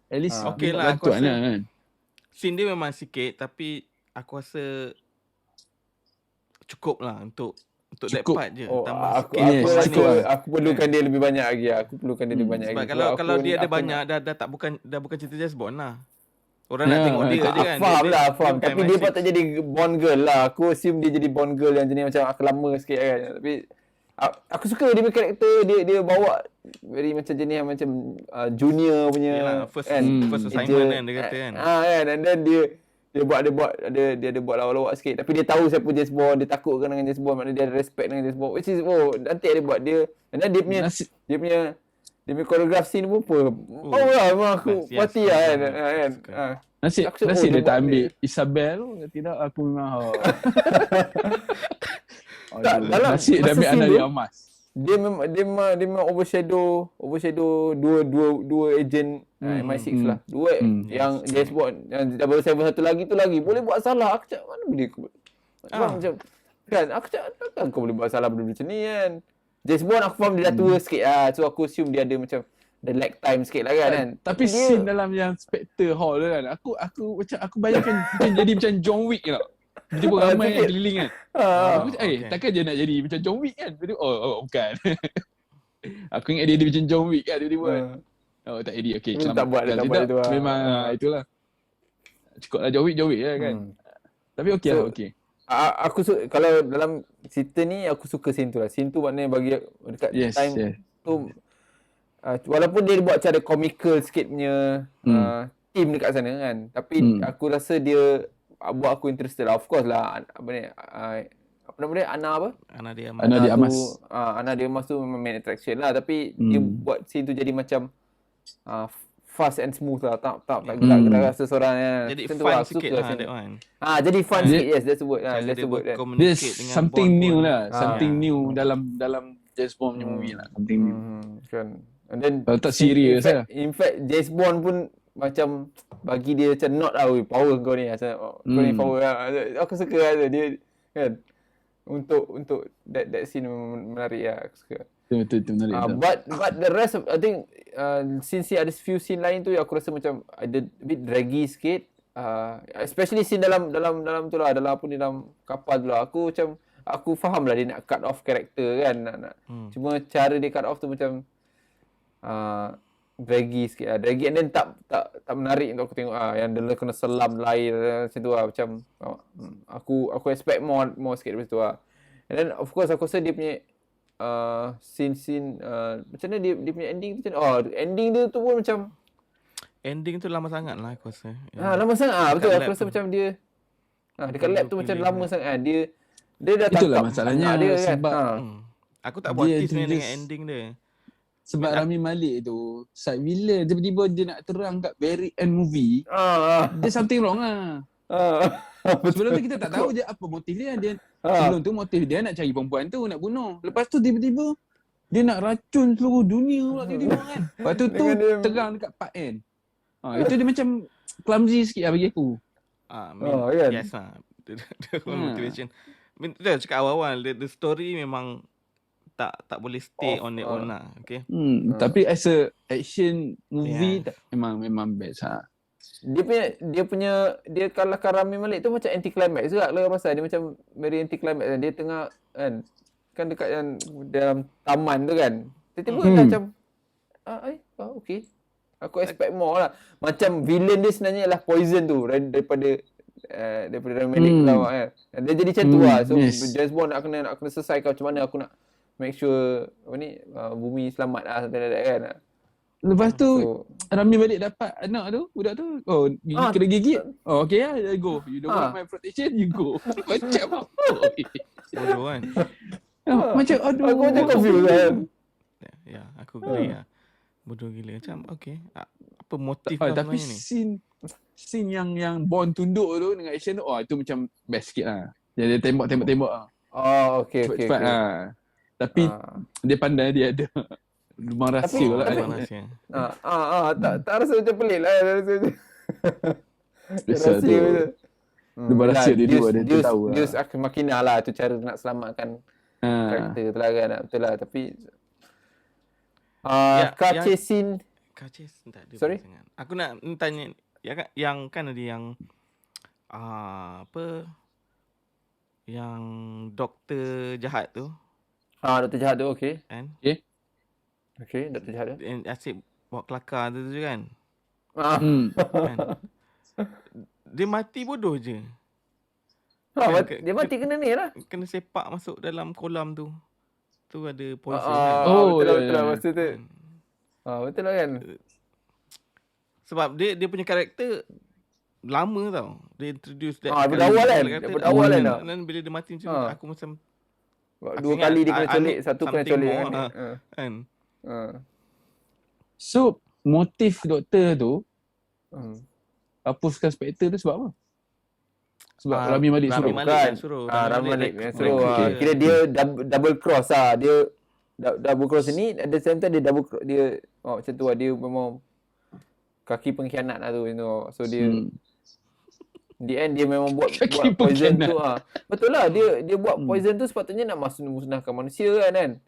At least Okey dia lah, nak aku bantuan rasa- lah kan. Scene dia memang sikit tapi aku rasa cukup lah untuk that Cukup. part je. Oh, Tambah aku sikit. yes, aku Lepas rasa ni- cukup lah. aku perlukan dia lebih banyak lagi. Aku perlukan dia lebih banyak Sebab lagi. kalau dia ada aku banyak nak- dah tak bukan cerita James Bond lah. Orang nak Ya, tengok dia je Aku kan. faham lah, faham. bukan Tapi dia MI6. patut jadi Bond girl lah. Aku assume dia jadi Bond girl yang jenis macam aku lama sikit kan. Tapi aku suka dia punya karakter. Dia bawa very macam jenis yang macam junior punya. Yalah, first assignment kan dia kata kan. Kan. And then dia ada buat lawak-lawak sikit. Tapi dia tahu siapa James Bond. Dia takutkan dengan James Bond. Maknanya dia ada respect dengan James Bond. Which is, nanti dia buat dia. And then dia punya choreograph scene pun lah. Memang aku Yes, party lah kan. suka. Nasib Aku suka, nasib dia dia tak buat ambil dia. Isabel tu. Tidak aku memang Tak, dalam nasib dia masa ambil scene Ana tu, Diamas. dia memang overshadow dua agent MI6 lah. Dua yang James Bond yang 007 satu lagi tu lagi boleh buat salah. Aku cakap mana boleh macam kan aku cakap takkan kau boleh buat salah benda macam ni kan. James Bond aku faham dia dah tua sikit lah. So aku assume dia ada macam ada lag time sikit lah kan. Tapi scene dalam yang Spectre Hall tu kan, aku bayangkan macam jadi macam John Wick tau. Dia pun ramai sikit. yang keliling kan. Aku cakap, okay. takkan dia nak jadi macam John Wick kan? Tiba-tiba, bukan. Aku ingat dia macam John Wick kan tiba-tiba kan. Oh tak jadi, okay. Dia tak buat, dia tak buat Tidak, itu lah. memang itulah. Cukup lah John Wick lah kan. Tapi okey So, lah, okey. Aku kalau dalam cerita ni aku suka scene tu lah. Scene tu maknanya bagi dekat Yes, time yes. tu walaupun dia buat cara comical sikit punya team dekat sana kan. Tapi aku rasa dia buat aku interested lah. Of course lah apa ni apa nama dia? Ana apa? Ana dia Ana Diamas. Ana Diamas tu memang main attraction lah. Tapi dia buat scene tu jadi macam fast and smooth lah. Tak gerak seseorang kan. Jadi Macam tu fun lah, aku sikit suka lah scene that tu. one. Jadi fun Dia- sikit. Yes, that's the word. Cara That's dia the word kan. Dia bercommunicate dengan something Bond new pun. lah. Something Ya. new dalam James Bond punya movie lah. Something new. Kan. And then Kalau tak serious lah. in fact James Bond pun macam bagi dia macam not lah power kau ni asal kau ni power lah. Aku suka lah dia kan. Untuk that scene menarik lah aku suka. Betul menarik. betul. But the rest of, I think scene ada few scene lain tu aku rasa macam ada a bit draggy sikit. Especially scene dalam tu lah, dalam apa ni, dalam kapal tu lah. Aku faham lah dia nak cut off karakter kan. Cuma cara dia cut off tu macam draggy sikit lah. Draggy and then tak menarik untuk aku tengok yang dia kena selam air macam tu lah. Macam aku expect more sikit daripada tu lah. And then of course aku rasa dia punya scene macam mana dia punya ending tu macam ending dia tu pun macam Ending tu lama sangat lah aku rasa. lama sangat betul. Dekat Aku lab rasa tu. macam dia dekat lab tu macam lama sangat. Dia dah Itulah tangkap masalahnya anak dia kan. sebab Aku tak puas Dia hati sebenarnya dengan introduce- ending dia. Sebab Rami Malek tu side villain, tiba-tiba dia nak terang kat very end movie, dia something wrong lah. Sebelum tu kita tak tahu je apa motif dia. Sebelum tu motif dia nak cari perempuan tu, nak bunuh. Lepas tu tiba-tiba dia nak racun seluruh dunia pula tiba-tiba kan. Lepas tu Dengan dia- terang dekat part end. Itu dia macam clumsy sikit lah bagi aku. kan? Yes lah. Dia motivation. Dia cakap awal-awal, the story memang tak boleh stay on their own lah. Okay. Tapi as a action movie memang best lah. Dia kalahkan Rami Malek tu macam anti climax juga lah pasal dia macam very anti climax kan. Dia tengah kan dekat yang dalam taman tu kan. Tiba-tiba dah macam okay. Aku expect more lah. Macam villain dia sebenarnya ialah Poison tu daripada Rami Malek tu lah kan. Dia jadi macam tu lah. So James Bond nak kena selesaikan macam mana aku nak make sure bumi selamat lah something like that kan. Lepas tu So, Rami balik dapat anak tu, budak tu. Gigi kena gigit. Okay lah, go. You don't want my protection, you go. Macam apa? Bodoh kan. Macam aduh. aku macam confused kan. Ya, aku agree lah. Bodoh gila. Macam okay. Apa motif Tapi sebenarnya ni? scene yang Bond tunduk tu dengan action tu, itu macam best sikit lah. Dia tembak lah. Okay. Cepat-cepat lah. Tapi dia pandai dia ada rumah rahsia lah. Abang Nasir. Tak rasa macam pelik lah. Biasa tu. Dia rahsia dia dua, dia tahu Deus lah. akan makinah lah tu cara nak selamatkan karakter tu lah kan. Betul lah tapi car yang- chase scene Kacis tak ada Sorry? sangat. Aku nak tanya yang kan ada yang apa yang doktor jahat tu Dr. Jahat tu okey. kan. Okey, Dr. Jahat tu. Yang asyik bawa kelakar tu kan. Kan? Dia mati bodoh je. Dia mati kena ni lah. Kena sepak masuk dalam kolam tu. Tu ada poison Betul lah, ya, betul lah ya. masa tu. kan. Betul lah kan. Sebab dia punya karakter lama tau. Dia introduce Daripada awal kan? Daripada awal kan tau. Dan bila dia mati macam aku macam Dua kali dia kena colik, satu kena something colik more kan. kan. So, motif doktor tu, hapuskan spektor tu sebab apa? Sebab Rami Malek Rami suruh. Malek yang suruh. Rami Malek yang suruh. record Kira dia double cross lah. Dia double cross ni, at the same time dia double cross. Dia macam tu lah. Dia memang kaki pengkhianat lah tu. So dia the end dia memang buat Kaki poison pengkhianat. tu Betul lah dia buat poison tu sepatutnya nak musnahkan manusia kan.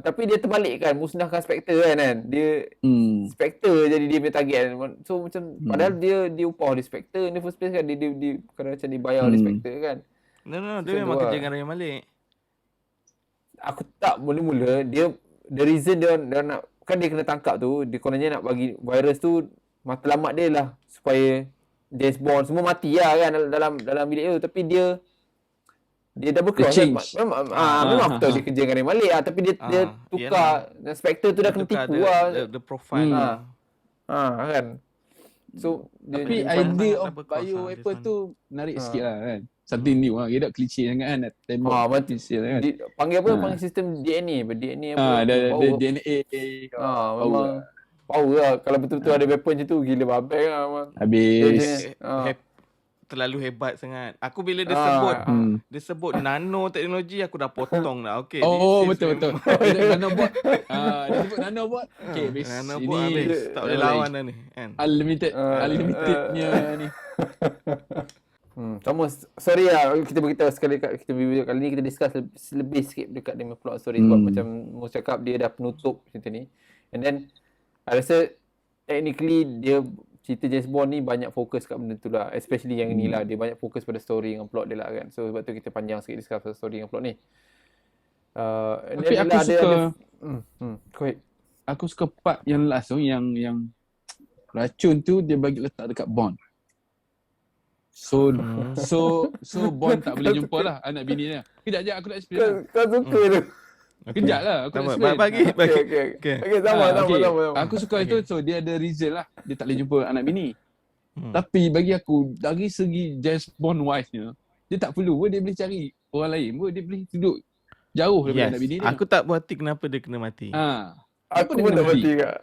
Tapi dia terbalikkan musnahkan Spectre kan. Dia Spectre jadi dia punya target kan. So macam padahal dia upah di Spectre in the first place kan. Dia kena macam dibayar oleh Spectre kan. No, dia So, memang tu kerja lah. dengan Rami Malek. Aku tak mula-mula dia the reason dia nak kan dia kena tangkap tu, dia kononnya nak bagi virus tu matlamat dia lah supaya James Bond semua mati lah kan dalam bilik tu, tapi dia double cross kan. Memang aku tahu dia kerja dengan Rami Malek tapi dia tukar Spectre tu dah kena Tukar tipu lah. the profile. Kan. So Tapi dia idea sangat of double cross bioweapon lah, tu menarik sikit lah kan. Something new lah. Dia tak klise sangat kan. Nak tembak mati klise kan. panggil apa? Panggil sistem DNA apa? Ada Power. DNA. Memang power lah. Kalau betul-betul ada weapon macam tu gila babak lah memang. Habis. Terlalu hebat sangat. Aku bila dia sebut nano teknologi aku dah potong dah. Okay. Betul. Dia nanobot. Dia sebut nanobot. Okay, habis. Nanobot habis. Tak boleh lawan dah ni kan. Unlimitednya ni. Sama, sorry lah kita beritahu sekali kat kita video kali ni kita discuss lebih sikit dekat dengan plot story sebab macam Mus cakap dia dah penutup cerita ni. And then I rasa technically dia cerita James Bond ni banyak fokus kat benda tu lah, especially yang ni lah, dia banyak fokus pada story dengan plot dia lah kan. So sebab tu kita panjang sikit discuss pasal story dengan plot ni. Tapi aku suka go ahead. Aku suka part yang last tu yang racun tu dia bagi letak dekat Bond. So Bond tak boleh jumpa lah anak bini dia. Kejap aku nak explain lah. Kau suka tu. Kejap lah aku nak explain. Bagi. Okay, sama. Aku suka itu, so dia ada reason lah dia tak boleh jumpa anak bini. Tapi bagi aku dari segi James Bond wise-nya, dia tak perlu pun dia boleh cari orang lain pun, dia boleh duduk jauh daripada anak bini dia. Aku tak puas hati kenapa dia kena mati. Aku pun tak mati kat.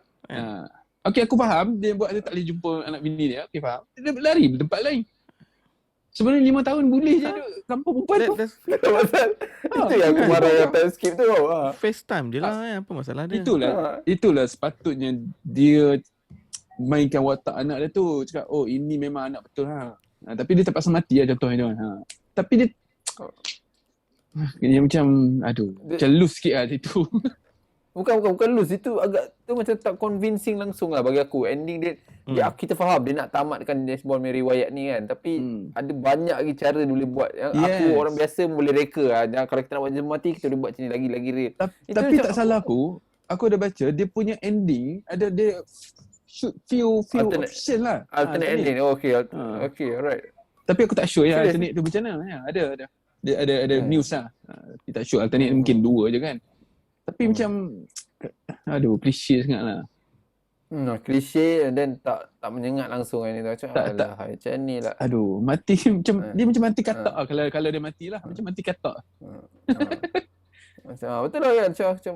Okay, aku faham dia buat dia tak boleh jumpa anak bini dia. Okay, faham. Dia lari ke tempat lain. Sebenarnya 5 tahun boleh je duduk kampung perempuan tu. Itu yang aku marah yang time skip tu. FaceTime je lah kan. Apa masalah dia? Itulah sepatutnya dia mainkan watak anak dia tu. Cakap, oh ini memang anak betul lah. Tapi dia terpaksa mati lah contohnya. Tapi dia dia macam macam loose sikit lah itu. Bukan loose, itu agak tu macam tak convincing langsung lah bagi aku. Ending dia kita faham dia nak tamatkan James Bond punya riwayat ni kan, tapi ada banyak lagi cara dia boleh buat yang aku orang biasa boleh reka lah. Kalau kita nak buat James mati kita boleh buat macam ni lagi rare. Tapi tak salah aku dah baca dia punya ending ada dia shoot few option lah. Alternate ending. Okay, alright. Tapi aku tak sure ya alternate tu macam mana. Ada. Dia ada news lah. Tapi tak sure alternate mungkin 2 je kan. Tapi macam klise sangat lah. Klise and then tak menyengat langsung kan. Macam ni lah. Mati macam dia macam mati katak lah. Kalau dia mati lah macam mati katak. Macam betul lah kan. Macam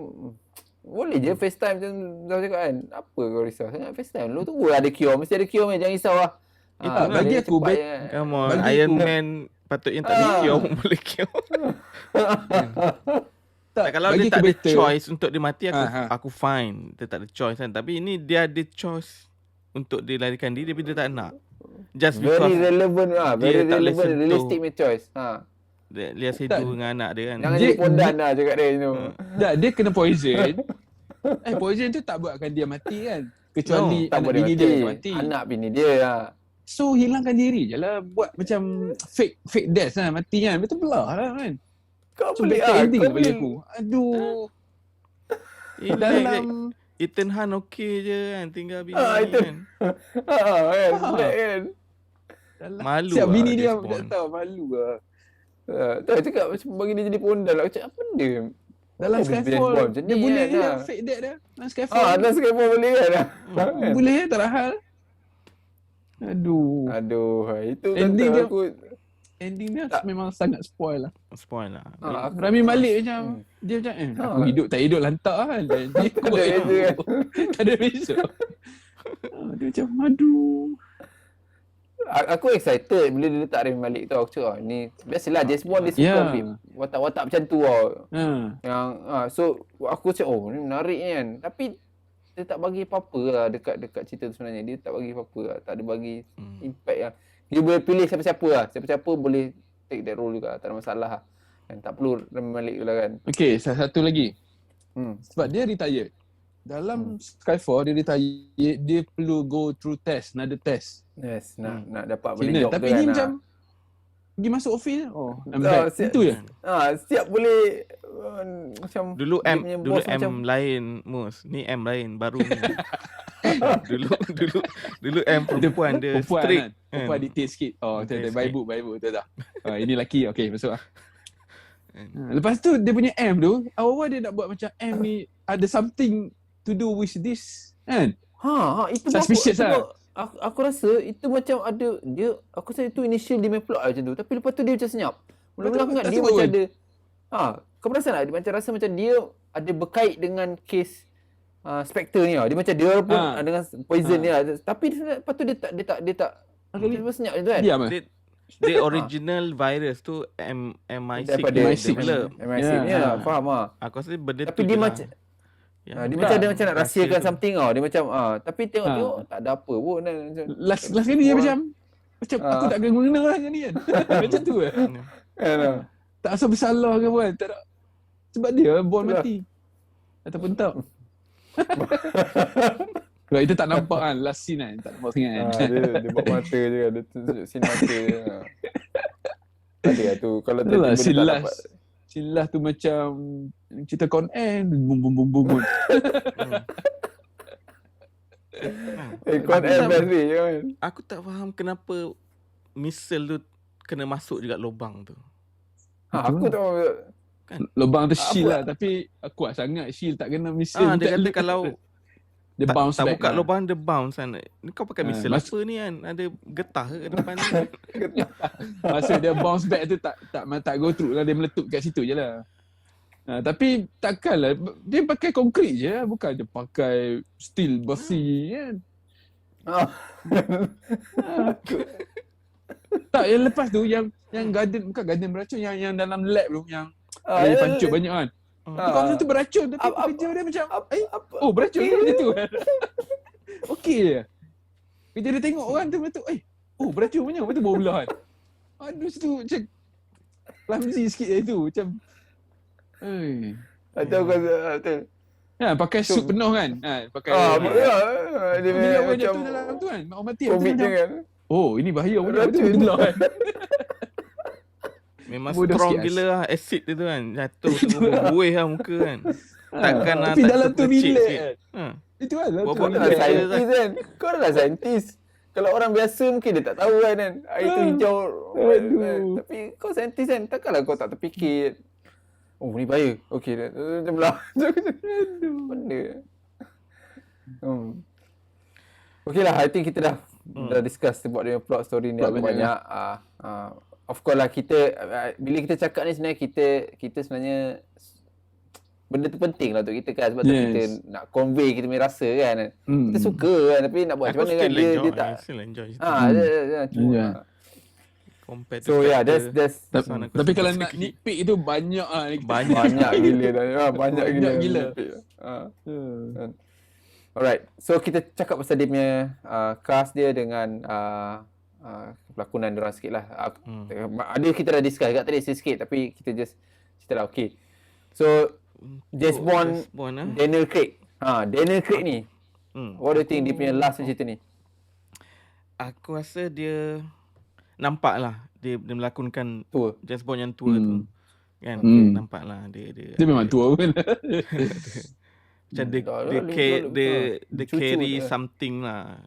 boleh je FaceTime macam Zau cakap kan. Apa kau risau sangat FaceTime. Lu tunggu ada cure. Mesti ada cure jangan risau lah. Bagi aku come on, Iron Man patutnya tak boleh cure pun boleh cure. Kalau dia tak ada choice untuk dia mati aku fine. Dia tak ada choice kan. Tapi ini dia ada choice untuk dia larikan diri tapi dia tak nak. Just Very because relevant very dia tak boleh relevant, sentuh. realistic punya choice. dia sedu dengan anak dia kan. Jangan Dia- jadi pondan lah cakap dia tu. Dah, dia kena poison. Poison tu tak buatkan dia mati kan. Kecuali Tak anak boleh bini mati. dia yang mati. Anak bini dia lah. So hilangkan diri je lah. Buat macam fake death lah. Mati kan. Betul belah lah kan. Kau So boleh better ending kau lah bagi boleh. aku. Aduh. Dalam Dalam Ethan Hunt okey je kan, tinggal bini Ethan. kan. Kan, Ah. black kan. Malu siap lah bini dia James tak Bond. tahu. Malu lah. Tak cakap macam bagi dia jadi pondan lah. Cakap apa dia? Dalam Ada James Skyfall Bond macam dia ni boleh kan, je ah. fake death dia. Dalam Skyfall Dah sekarang pun boleh kan? boleh tak ada hal. Aduh. Aduh, itu Ending kata dia- aku. Ending dia Tak. memang sangat spoil lah. Spoil lah. Rami Malek macam dia macam aku hidup tak hidup lantak kan. Dan dia Tak buat ada itu. beza kan? Tak ada beza. Dia macam aduh. Aku excited bila dia letak Rami Malek tu. Aku cakap, ni biasalah James Bond dia suka Ya. ambil watak-watak macam tu tau. Ha. Yang so aku cakap, oh ni menarik ni kan. Tapi dia tak bagi apa-apa lah dekat cerita tu sebenarnya. Dia tak bagi apa-apa lah. Tak ada bagi impact lah. Dia boleh pilih siapa-siapa lah. Siapa-siapa boleh take that role juga. Tak ada masalah lah. Kan, tak perlu Rami Malek tu lah kan. Okay, satu lagi. Hmm. Sebab dia retired. Dalam Skyfall dia retired, dia perlu go through test, another test. Yes, nak dapat beli Kena. job Tapi tu kan. ni macam pergi masuk office, I'm Ah, back. Itu je. Setiap boleh macam Dulu dia M punya dulu boss M macam, lain Mus. Ni M lain baru ni. dulu M perempuan dia Perempuan strict. kan. Perempuan detail sikit. Oh, Detail betul. Baik bu, betul tak? Ini lelaki. Okay, masuk lah. Kan. Lepas tu dia punya M tu, awal-awal dia nak buat macam M ni ada something to do with this. Kan? itu pun Suspicious lah. aku rasa itu macam ada dia, aku rasa itu initial dia main plot lah macam tu. Tapi lepas tu dia macam senyap. Mula-mula aku ingat tak dia sebut macam pun. ada kau perasan tak? Dia macam rasa macam dia ada berkait dengan kes Spectre ni lah. Dia macam dia pun dengan poison ni lah. Tapi lepas tu dia tak dia senyap macam tu kan. Diam lah. Dia original virus tu MI6 Daripada dia MI6. develop. MI6 ni lah, faham lah. Aku rasa benda Tapi tu dia je lah. macam Ya. dia macam ada macam nak rahsia rahsiakan tu. something tau. Dia macam tapi tengok tak ada apa pun kan. Macam Last kali dia macam aku tak kena mengenal lah ni kan. Macam tu lah. kan. Tak asal bersalah ke apa. Tak nak. Sebab dia Bond Itulah. mati. Ataupun tak. Sebab itu tak nampak kan. Last scene kan. Tak nampak sangat kan. Dia buat mata je kan. Dia tunjuk scene mata je. Ada lah tu. Kalau Itulah tiba-tiba scene dia tak last. dapat. Scene last tu macam cerita Con Air. Bum bum bum bum bum. Kau Aku air tak- best ni kan. Aku tak faham kenapa missile tu kena masuk juga lubang tu. Aku tak faham. Lubang tu shield Apa? lah. Tapi kuat sangat shield tak kena missile. Dia Tak- kata kalau dia bounce tak back buka lah. lubang dia bounce kan. Ni kau pakai missile mas- apa ni kan? Ada getah ke depan ni? Maksud dia bounce back tu tak go through lah. Dia meletup kat situ je lah. Tapi takkanlah. Dia pakai konkrit je lah. Bukan dia pakai steel besi kan. Tak, yang lepas tu yang bukan garden beracun yang dalam lab tu yang dia pancut banyak kan. Kau rasa tu beracun tapi kerja dia macam oh beracun ke macam tu kan. Okey je. Kerja dia tengok orang tu meletup oh beracun punya lepas tu bawa belah kan. Aduh situ macam clumsy sikit itu macam Atau kau betul. ya, pakai suit penuh kan. Pakai Dia bila orang macam jatuh dalam tu kan. Mak mati komik je kan. oh ini bahaya punya Beracun. betul belah kan. Memang Bodoh strong sikit, gila lah acid dia tu kan. Jatuh buih lah muka kan. Takkan lah Tapi tak dalam tu terpercik relax sikit. kan. Itu kan lah. Buat Kau benda dah dia saintis kan. Kau dah saintis. Kalau orang biasa mungkin dia tak tahu kan. Air tu hijau. Aduh. Tapi kau saintis kan. Takkanlah kau tak terfikir. Oh ni bahaya. Okey dah. Macam belah. Benda. Okey lah. I think kita dah discuss about dia plot story ni Plot agak banyak banyak. Of course lah kita bila kita cakap ni sebenarnya kita sebenarnya benda tu penting lah untuk kita kan sebab tu Yes. kita nak convey kita punya rasa kan. Kita suka kan tapi nak buat macam mana kan dia tak still enjoy. cuma Yeah. Compare to so yeah Spectre. that's Sana aku Tapi suka kalau sikit. nak nitpick itu banyak lah. Banyak. banyak gila dah. Banyak gila. gila. Ha. Alright. So kita cakap pasal dia punya cast dia dengan pelakonan diorang sikit lah. Ada kita dah discuss kat tadi sikit tapi kita just cerita lah. Okay. So James Bond, Daniel Craig. Daniel Craig ni. What do you think dia punya last cerita ni? Aku rasa dia nampak lah dia melakonkan Tua. James Bond yang tua tu. Kan? Nampak lah dia memang tua pun. Macam dia carry something lah.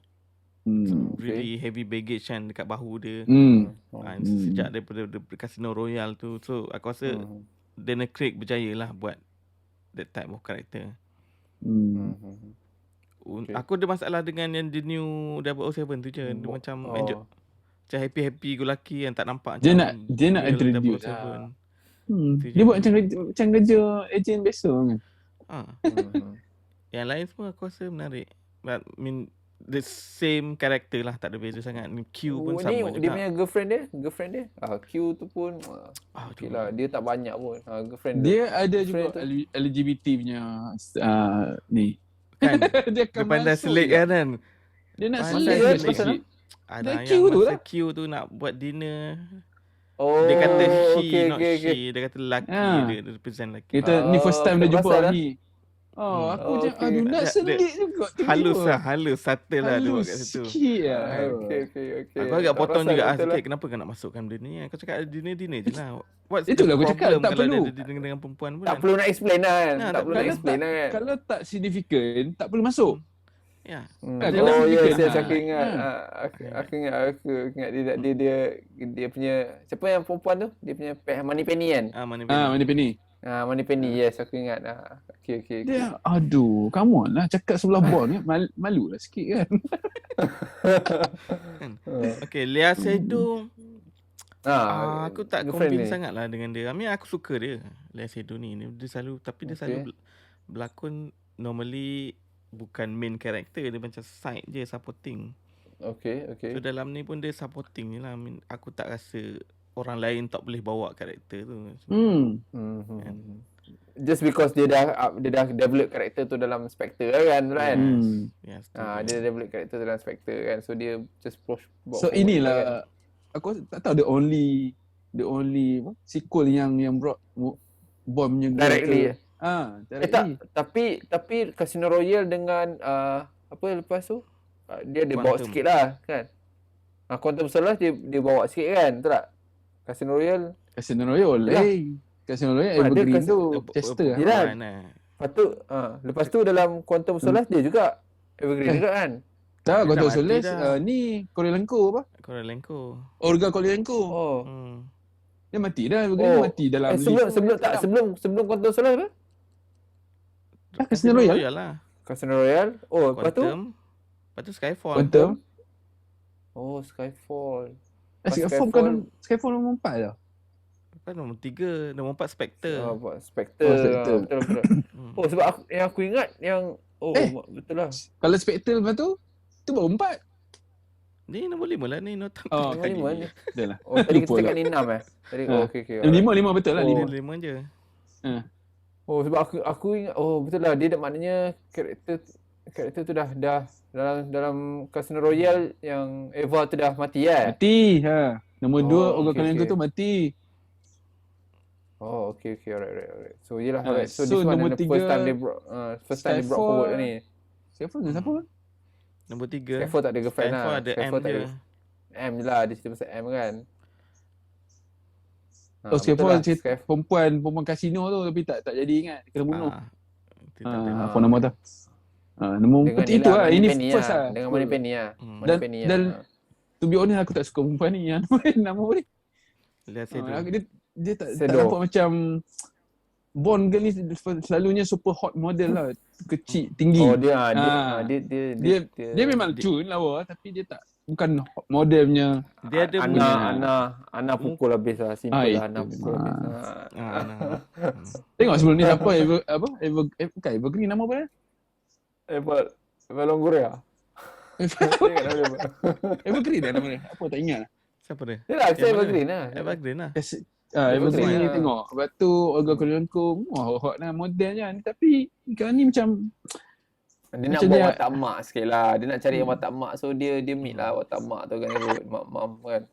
Really heavy baggage kan dekat bahu dia. Sejak daripada Casino Royale tu. So aku rasa Daniel Craig berjaya lah buat that type of character. Aku ada masalah dengan yang the new 007 tu je. Dia macam macam happy go lucky yang tak nampak Dia macam nak real introduce 007. lah. Dia buat macam kerja ejen biasa kan. Yang lain semua aku rasa menarik. But I mean the same character lah, tak ada beza sangat. Q pun sama juga. Dia punya girlfriend dia. Q tu pun okay lah, dia tak banyak pun. Girlfriend dia ada juga LGBT punya ni. Kan? Dia pandai selit kan. Dia nak Pandai selit selit. sikit. Ada Q yang tu masa lah. Q tu nak buat dinner. Dia Oh, kata she, okay, not okay, she. Dia kata lelaki. Dia represent lelaki. Kita ni first time dia jumpa pasal ni. Aku macam, okay. aduh nak selit juga. Halus, subtle lah dia buat kat situ. Sikit lah. Okay. Aku agak Tak potong perasan juga betul sikit, kenapa kau nak masukkan benda ni? Kau cakap dinner je lah. What's Itulah the aku cakap, problem tak kalau perlu. ada dinner dengan perempuan pun? Tak perlu nak explain lah kan. Tak Tak perlu nak explain lah kan. Kalau tak signifikan, tak perlu masuk. Ya. Oh yes, aku ingat. Ha. Aku ingat dia punya, siapa yang perempuan tu? Dia punya Moneypenny kan? Mana Penny? Moneypenny, yes, aku ingat. Okay. Dia, aduh, come on lah. Cakap sebelah Bond ni, malu lah sikit kan. Okay, Lea Seydoux. Aku tak girlfriend convince ni. sangat lah dengan dia. I mean, aku suka dia. Lea Seydoux ni. Dia selalu, tapi dia selalu berlakon normally bukan main character. Dia macam side je, supporting. Okay. So dalam ni pun dia supporting je lah. I mean, aku tak rasa orang lain tak boleh bawa karakter tu. Just because dia dah develop karakter tu dalam Spectre kan? Yes, Dia develop karakter dalam Spectre kan. So dia just push. So inilah, aku tak tahu the only sequel yang brought Bond punya Directly. Directly. Tapi Casino Royale dengan apa lepas tu? Dia bawa sikit lah kan. Quantum Solace dia bawa sikit kan, betul tak? Casino Royale. Casino Royale Evergreen tu Chester lah. Lepas tu dalam Quantum Solace dia juga Evergreen juga kan. Tak, Dia Quantum dah mati Solace dah. ni Korolenko apa? Korolenko. Olga Korolenko. Oh. Dia mati dah, Evergreen mati dalam Sebelum Quantum Solace apa? Casino Royale lah. Casino Royale. Oh, lepas tu Lepas tu Skyfall. Quantum. Oh, Skyfall. Skyfall nombor 4 dah. Lepas nombor 3, nombor 4 Spectre. Buat Spectre. Betul. Oh, sebab aku ingat yang betul lah. Kalau Spectre lepas tu baru 4. Ni nombor 5 lah ni. Nombor 5 ni. Dah lah. Oh, tadi kita Lupa cakap lah. ni 6 Tadi okey. 5 betul lah. Oh. 5 je. Oh, sebab aku ingat betul lah, dia maknanya karakter tu dah dalam Casino Royale yang Eva tu dah mati kan? Mati. Nombor 2 Olga okay, Korolenko okay. tu mati. Oh, okay, alright. So yelah, Ah, alright. So so this one nombor the first 3, time they brought forward ni. Skyfall dengan siapa? Nombor 3. Skyfall tak ada girlfriend lah. Skyfall ada M Skyfall tak je. ada. M je lah, dia cerita pasal M kan. Skyfall betul lah, cerita perempuan kasino tu tapi tak jadi ingat. Dia kena bunuh. Apa nama tu? Nombor Dengan itu lah. Ini Moneypenny first lah. Dengan Moneypenny lah. Moneypenny Dan lah. to be honest aku tak suka perempuan ni. Yang nama apa ni? Lea Seydoux. Dia tak Sedor. nampak macam Bond girl ni selalunya super hot model lah. Kecil, tinggi. Oh, dia memang cun lawa tapi dia tak bukan hot model punya. Dia ada punya Ana pukul habis lah. Simple lah, Ana pukul habis. Tengok sebelum ni siapa Evergreen nama apa dia? Eva Longoria. Evergreen dah nama dia. Apa tak ingat lah. Siapa dia? Dia lah, saya Yang mana? Evergreen lah. Evergreen lah. Evergreen ni lah. tengok. Lepas tu Olga Korolenko hot lah modelnya. Tapi kau ni macam Dia nak Macam buat dia- watak mak sikit lah. Dia nak cari yang watak mak. So dia meet lah watak mak tu kan. Mak kan.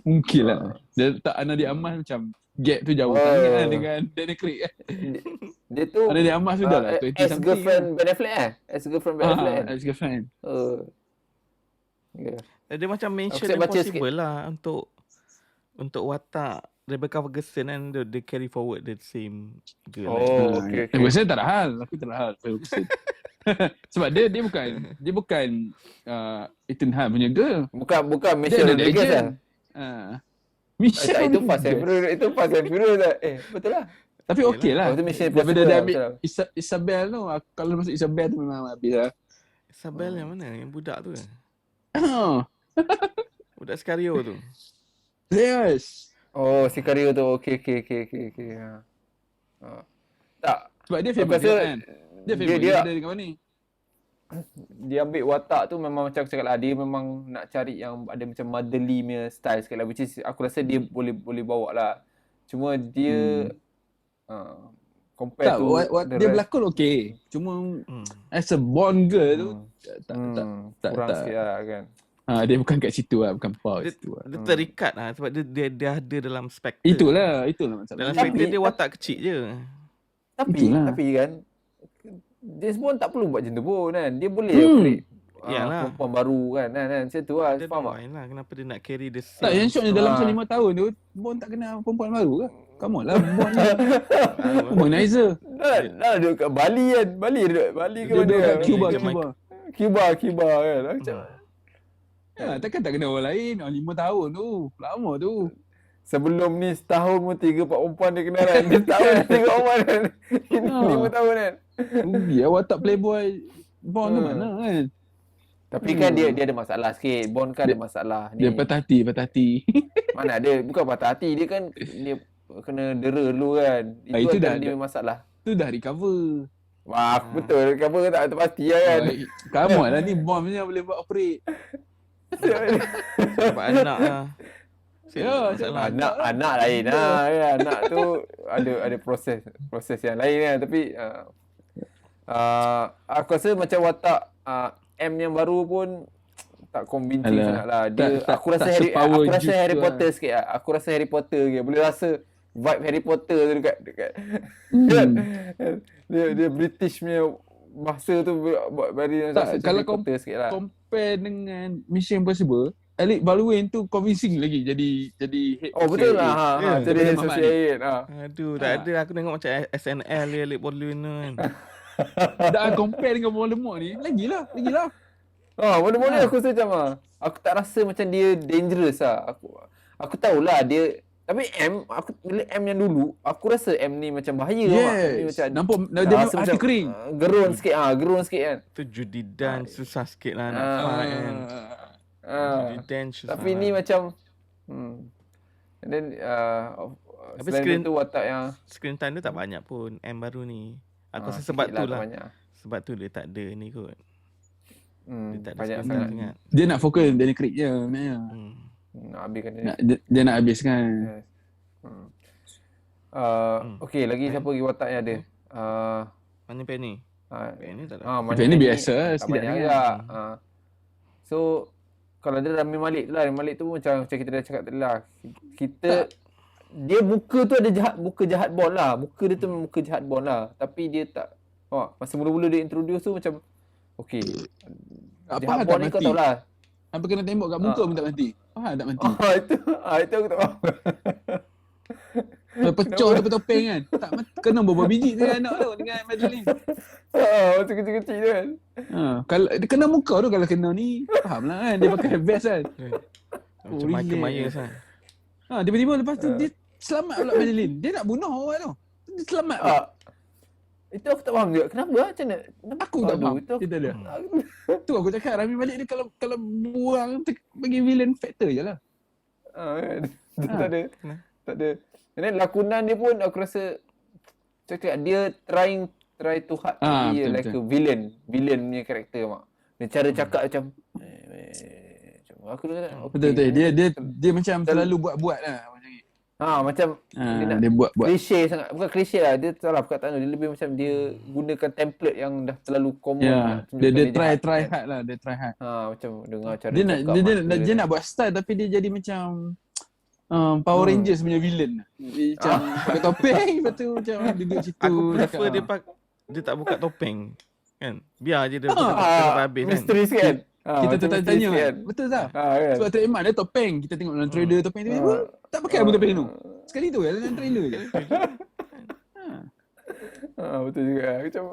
Mungkin lah. Dia tak Anadi Amas macam gap tu jauh sangat kan dengan Daniel Craig kan. Dia tu Anadi Amas sudah lah 20 something. ex-girlfriend Ben Affleck ex-girlfriend Ben Affleck kan. Ex-girlfriend. Yeah. Dia macam Mission Aku baca Impossible lah untuk watak Rebecca Ferguson kan, dia carry forward the same girl. Oh, okay. Ferguson tak ada hal. Aku tak ada hal Ferguson. Sebab dia bukan Ethan Hunt punya girl. Bukan Dia Michelle ada Rodriguez agent. lah. Michelle Tak, itu Fast and Rodriguez. Furious. Itu Fast and Furious lah. Betul lah. Tapi okey lah. Oh, itu Mission Daripada Impossible dia lah, ambil betul lah. Isabel tu, kalau masuk Isabel tu memang habis lah. Isabel yang mana? Yang budak tu kan? Oh, Budak Scario tu. yes. Oh, Sicario tu. Okay. Tak. Sebab dia Aku famous rasa kan. Dia famous. Dia ada dengan ni. dia ambil watak tu memang macam aku cakap lah, dia memang nak cari yang ada macam motherly punya style sikit lah, which is aku rasa dia boleh bawa lah. Cuma dia compare Tak, to the dia rest, berlakon okey. Cuma as a Bond girl tu tak kurang sikit lah kan. dia bukan kat situ lah, bukan part Dia, situ lah. dia terikat lah sebab dia ada dalam Spectre. Itulah Dalam masalah. Spectre dia watak kecil je. Itulah. Tapi kan James Bond tak perlu buat macam tu pun kan. Dia boleh create Yalah. perempuan baru kan. Macam tu lah. Dia Faham tak? main lah kenapa dia nak carry the same. Tak, yang syoknya dalam Ah. 5 tahun tu Bond tak kenal perempuan baru ke? Come on lah, Bond ni womanizer. Dah duduk kat Bali kan. Bali ke Dia mana duduk kat kan? Cuba Cuba kan. Macam takkan tak kenal orang lain. 5 tahun tu lama tu. sebelum ni setahun pun 3-4 perempuan dia kenal kan. Dia setahun 3 perempuan kan. Ini 5 tahun kan. Rugi lah watak playboy Bond tu mana kan. Tapi kan dia ada masalah sikit. Bond kan ada masalah ni. Dia patah hati. Mana ada. Bukan patah hati. Dia kan dia kena dera dulu kan. Itu antara dah- dia masalah. Tu dah recover. Wah, betul. Cover ke tak pasti lah kan. Come on lah ni Bond punya boleh buat operate. Sebab anak lah. Ya, Masalah. Anak lain lah kan. Anak tu ada proses yang lain kan. Tapi aku rasa macam watak M yang baru pun tak convincing Alah, sangat lah. Dia tak- aku rasa tak Harry sepower Harry Jude tu Potter sikit lah. Aku rasa Harry Potter ke. Boleh rasa vibe Harry Potter tu dekat kan. Dia British punya bahasa tu buat very Tak, macam kalau Harry Potter sikit lah. Compare dengan Mission Impossible, Alec Baldwin tu convincing lagi jadi head Oh betul CIA. lah. Ya, Jadi daripada associate. Aduh, tak ada. Aku tengok macam SNL dia, Alec Baldwin tu kan. Dah compare dengan Voldemort ni, lagilah. Mula-mula aku rasa macam aku tak rasa macam dia dangerous lah. Aku tahulah dia, tapi bila M yang dulu, aku rasa M ni macam bahaya. Dia Yes. macam Nampak dia rasa hati kering. Gerun sikit kan. Tu Judi Dench susah sikit lah nak fight kan. Judi Dench susah. Tapi ni lah. macam and then Tapi selain tu watak yang Screen time dia tak banyak pun M baru ni. Aku rasa sikit sebab tu tak lah. banyak. Sebab tu dia tak ada ni kot. Dia tak ada banyak screen sangat. time sangat. Dia nak fokus Daniel Craig je sebenarnya. Nak habiskan dia. Dia nak habiskan. Yes. Okay, lagi siapa lagi watak yang ada? Mana Penny? Penny tak ada. Penny biasa lah, tak setidaknya. banyak juga. So kalau dia Rami Malek tu lah, Rami Malek tu macam kita dah cakap tadi lah. Dia muka tu ada muka jahat Bond lah. Muka dia tu muka jahat Bond lah. Tapi dia tak masa mula-mula dia introduce tu macam okay. Apa Jahat tak Bond ni kau mati? tahu lah. Apa kena tembak kat muka pun tak mati. Tak mati. Itu aku tak faham. Pecah daripada topeng kan. Tak mati. Kena berapa biji dengan anak tu dengan Madeline. Macam kecil-kecil tu kan. Kalau dia kena muka tu, kalau kena ni faham lah kan. Dia pakai vest kan. Macam Michael Myers lah. Tiba-tiba lepas tu dia selamat pula Madeline. Dia nak bunuh orang tu. Dia selamat pula. Itu aku tak faham juga. Kenapa macam mana? Kenapa Aku tak faham. Itu Dia dia. Tu aku cakap Rami Malek dia kalau buang bagi villain factor je lah. tak ada. And then lakonan dia pun aku rasa cakap dia try to hard to be betul, like betul. a villain punya karakter mak. Dia cara cakap macam aku rasa Betul. Dia macam selalu buat-buat lah macam ni. Macam dia nak Dia buat klise sangat. Bukan klise lah, dia salah perkataan tu. Dia lebih macam dia gunakan template yang dah terlalu common. Dia try hard lah, dia try hard. Macam dengar cara Dia nak cakap dia nak buat style tapi dia jadi macam Power Rangers punya villain. Dia macam pakai topeng, lepas tu macam duduk situ. Aku prefer cakap, dia tak buka topeng. Kan? Biar je dia habis kan. misteri sikit. Kita macam tertanya misteri kan. Betul tak? kan? Sebab Trek Mat dia topeng. Kita tengok dalam trailer topeng tu. Tak pakai pun topeng tu. Sekali tu dalam trailer je. Betul juga. Macam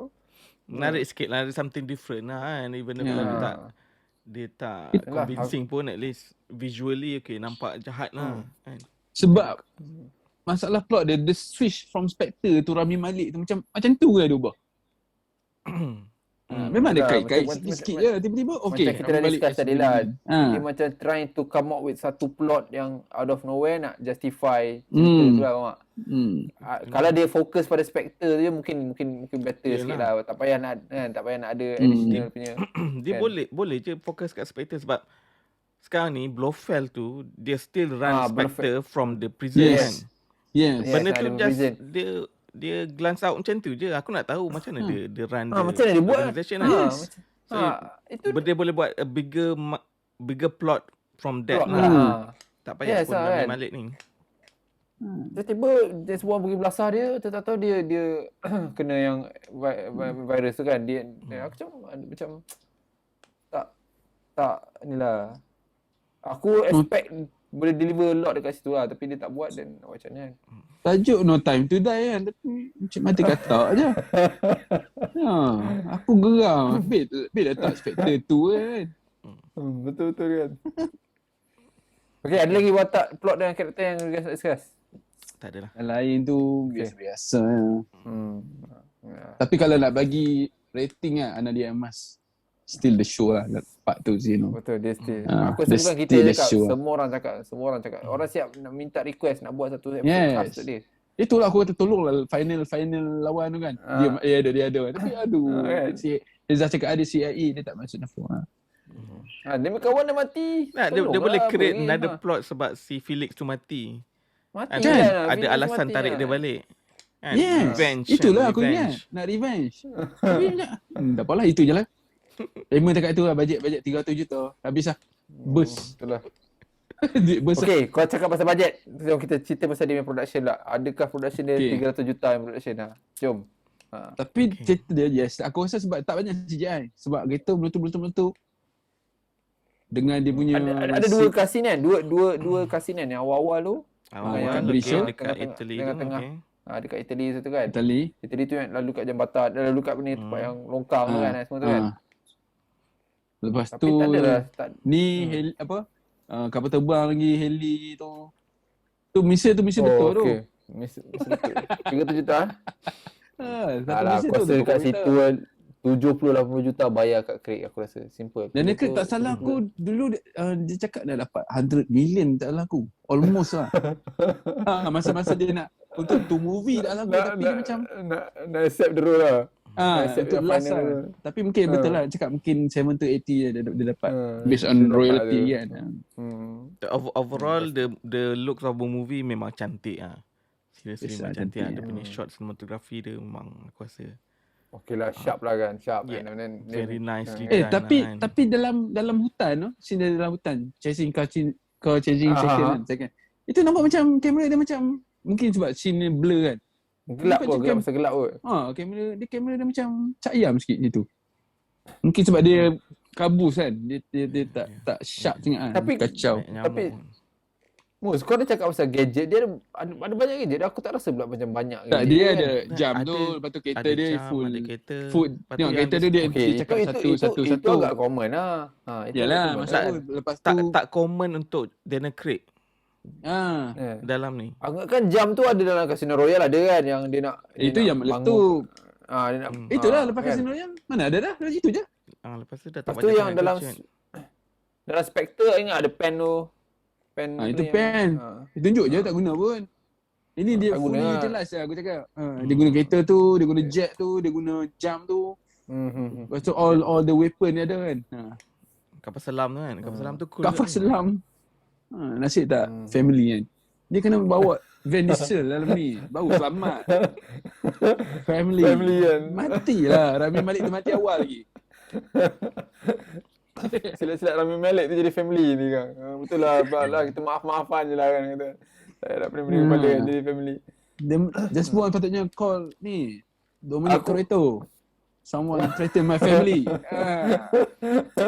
Menarik sikit lah, ada something different lah kan. Even if dia tak convincing pun, at least visually okay, nampak jahat lah kan. Sebab masalah plot dia, the switch from Spectre to Rami Malek tu macam tu lah dia ubah. Memang dia kait-kait sikit je. Tiba-tiba okay. Macam kita dah discuss tadi lah. Dia macam trying to come up with satu plot yang out of nowhere nak justify cerita tu lah, faham tak? Kalau dia fokus pada Spectre tu mungkin better sikit lah. Tak payah nak ada additional punya. Dia boleh je fokus kat Spectre sebab sekarang ni Blofeld tu dia still run Spectre from the prison kan. Yes. Benda tu just dia glance out macam tu je. Aku nak tahu macam mana dia run macam mana dia buat. Itu dia boleh buat a bigger plot from that lah. Tak payah pun Rami Malek ni. Tiba-tiba dia semua pergi belasah dia, tak tahu dia kena yang virus tu kan. Dia aku macam tak inilah. Aku expect boleh deliver a lot dekat situ lah, tapi dia tak buat dan macam ni kan. Tajuk No Time to Die kan, tapi macam mati katak je. Aku geram. Bil letak Spectre tu kan. Betul-betul kan. Okay, ada lagi watak plot dengan karakter yang guys nak discuss? Tak adalah. Yang lain tu biasa-biasa. Tapi kalau nak bagi rating lah, Ana de Armas still the show lah, part tu Zeno. Betul, dia still. Aku rasa bukan kita cakap, semua orang cakap. Orang siap nak minta request nak buat satu episode khas untuk dia. Itulah aku kata tolonglah final lawan tu kan. Dia ada. Tapi si Reza cakap ada CIA, dia tak masuk nafsu. Dia kawan dah mati. Dia boleh create another plot sebab si Felix tu mati. Kan? Ada alasan tarik dia balik. Kan? Yes. Revenge. Itulah aku ingat. Nak revenge. Tapi tak apalah, itu je lah. Emma cakap tu lah, bajet 300 juta. Habis lah. Burst. Itulah. Burst. Okay, kau cakap pasal bajet. Jom kita cerita pasal dia punya production lah. Adakah production dia 300 juta yang production lah? Jom. Tapi cerita dia, yes. Aku rasa sebab tak banyak CGI. Sebab kereta meletup. Dengan dia punya... Ada dua kasinan. Dua kasinan yang awal-awal tu. Dekat Italy tu. Tengah. Dekat Italy tu kan. Italy tu yang lalu kat jambatan. Lalu kat tempat yang longkang tu kan. Semua tu kan. Lepas tapi tu tak adalah, heli kapal terbang lagi, heli tu. Tu misi betul tu. Misi betul. 300 juta. Alah, aku rasa kat situ 70-80 juta bayar kat Craig, aku rasa. Simple. Dan dia tak salah aku dulu dia cakap dah dapat 100 million tak salah aku. Almost lah. Masa-masa dia nak untuk tu movie tak salah aku, tapi dia macam nak accept the role lah. Untuk last lah. Tapi mungkin betul lah cakap, mungkin 7 to 80 dia dapat based on royalty kan. Overall the looks of the movie memang cantik ah. Seriously memang cantik. Dia punya shot cinematography dia memang aku rasa okey lah, sharp lah kan. Very nicely done. Tapi dalam hutan tu, scene dalam hutan, chasing section kan. Itu nampak macam kamera dia macam, mungkin sebab scene ni blur kan. Gelap masa gelap kot. Kamera dia macam cak ayam sikit gitu. Mungkin sebab dia kabus kan. Dia tak sharp sangat kan. Tapi kacau. Tapi Mus, kau dah cakap pasal gadget, dia ada banyak gadget. Aku tak rasa pula macam banyak tak, gadget. dia ada jam tu, lepas tu kereta dia full. Tengok kereta tu dia cakap satu. Itu agak common lah. Yalah, masa lepas tu tak common untuk Daniel Craig. Dalam ni. Kan jam tu ada dalam Casino Royale ada kan yang dia nak itu dia yang nak meletup. Dia nak itulah lepas kan? Casino Royale mana ada dah situ je. Lepas tu dah tak banyak. Lepas tu yang dalam Spectre ingat ada pen tu. Itu pen. Tunjuk je tak guna pun. Ini dia fully utilize lah aku cakap. Dia guna kereta tu, dia guna jet tu, dia guna jam tu. Lepas tu all the weapon dia ada kan. Kapal selam tu kan. Kapal selam tu cool. Kapal selam. Nasib tak family kan. Dia kena bawa Van Diesel dalam ni. Baru selamat. Family. Family kan. Matilah. Rami Malek tu mati awal lagi. Silat-silat Rami Malek tu jadi family ni kan. Betul lah, kita maaf-maafan je lah kan kata. Tak ada pening-pening kepala kan jadi family. Just Bond patutnya call ni Dominic Aku- Toretto. Someone threaten my family.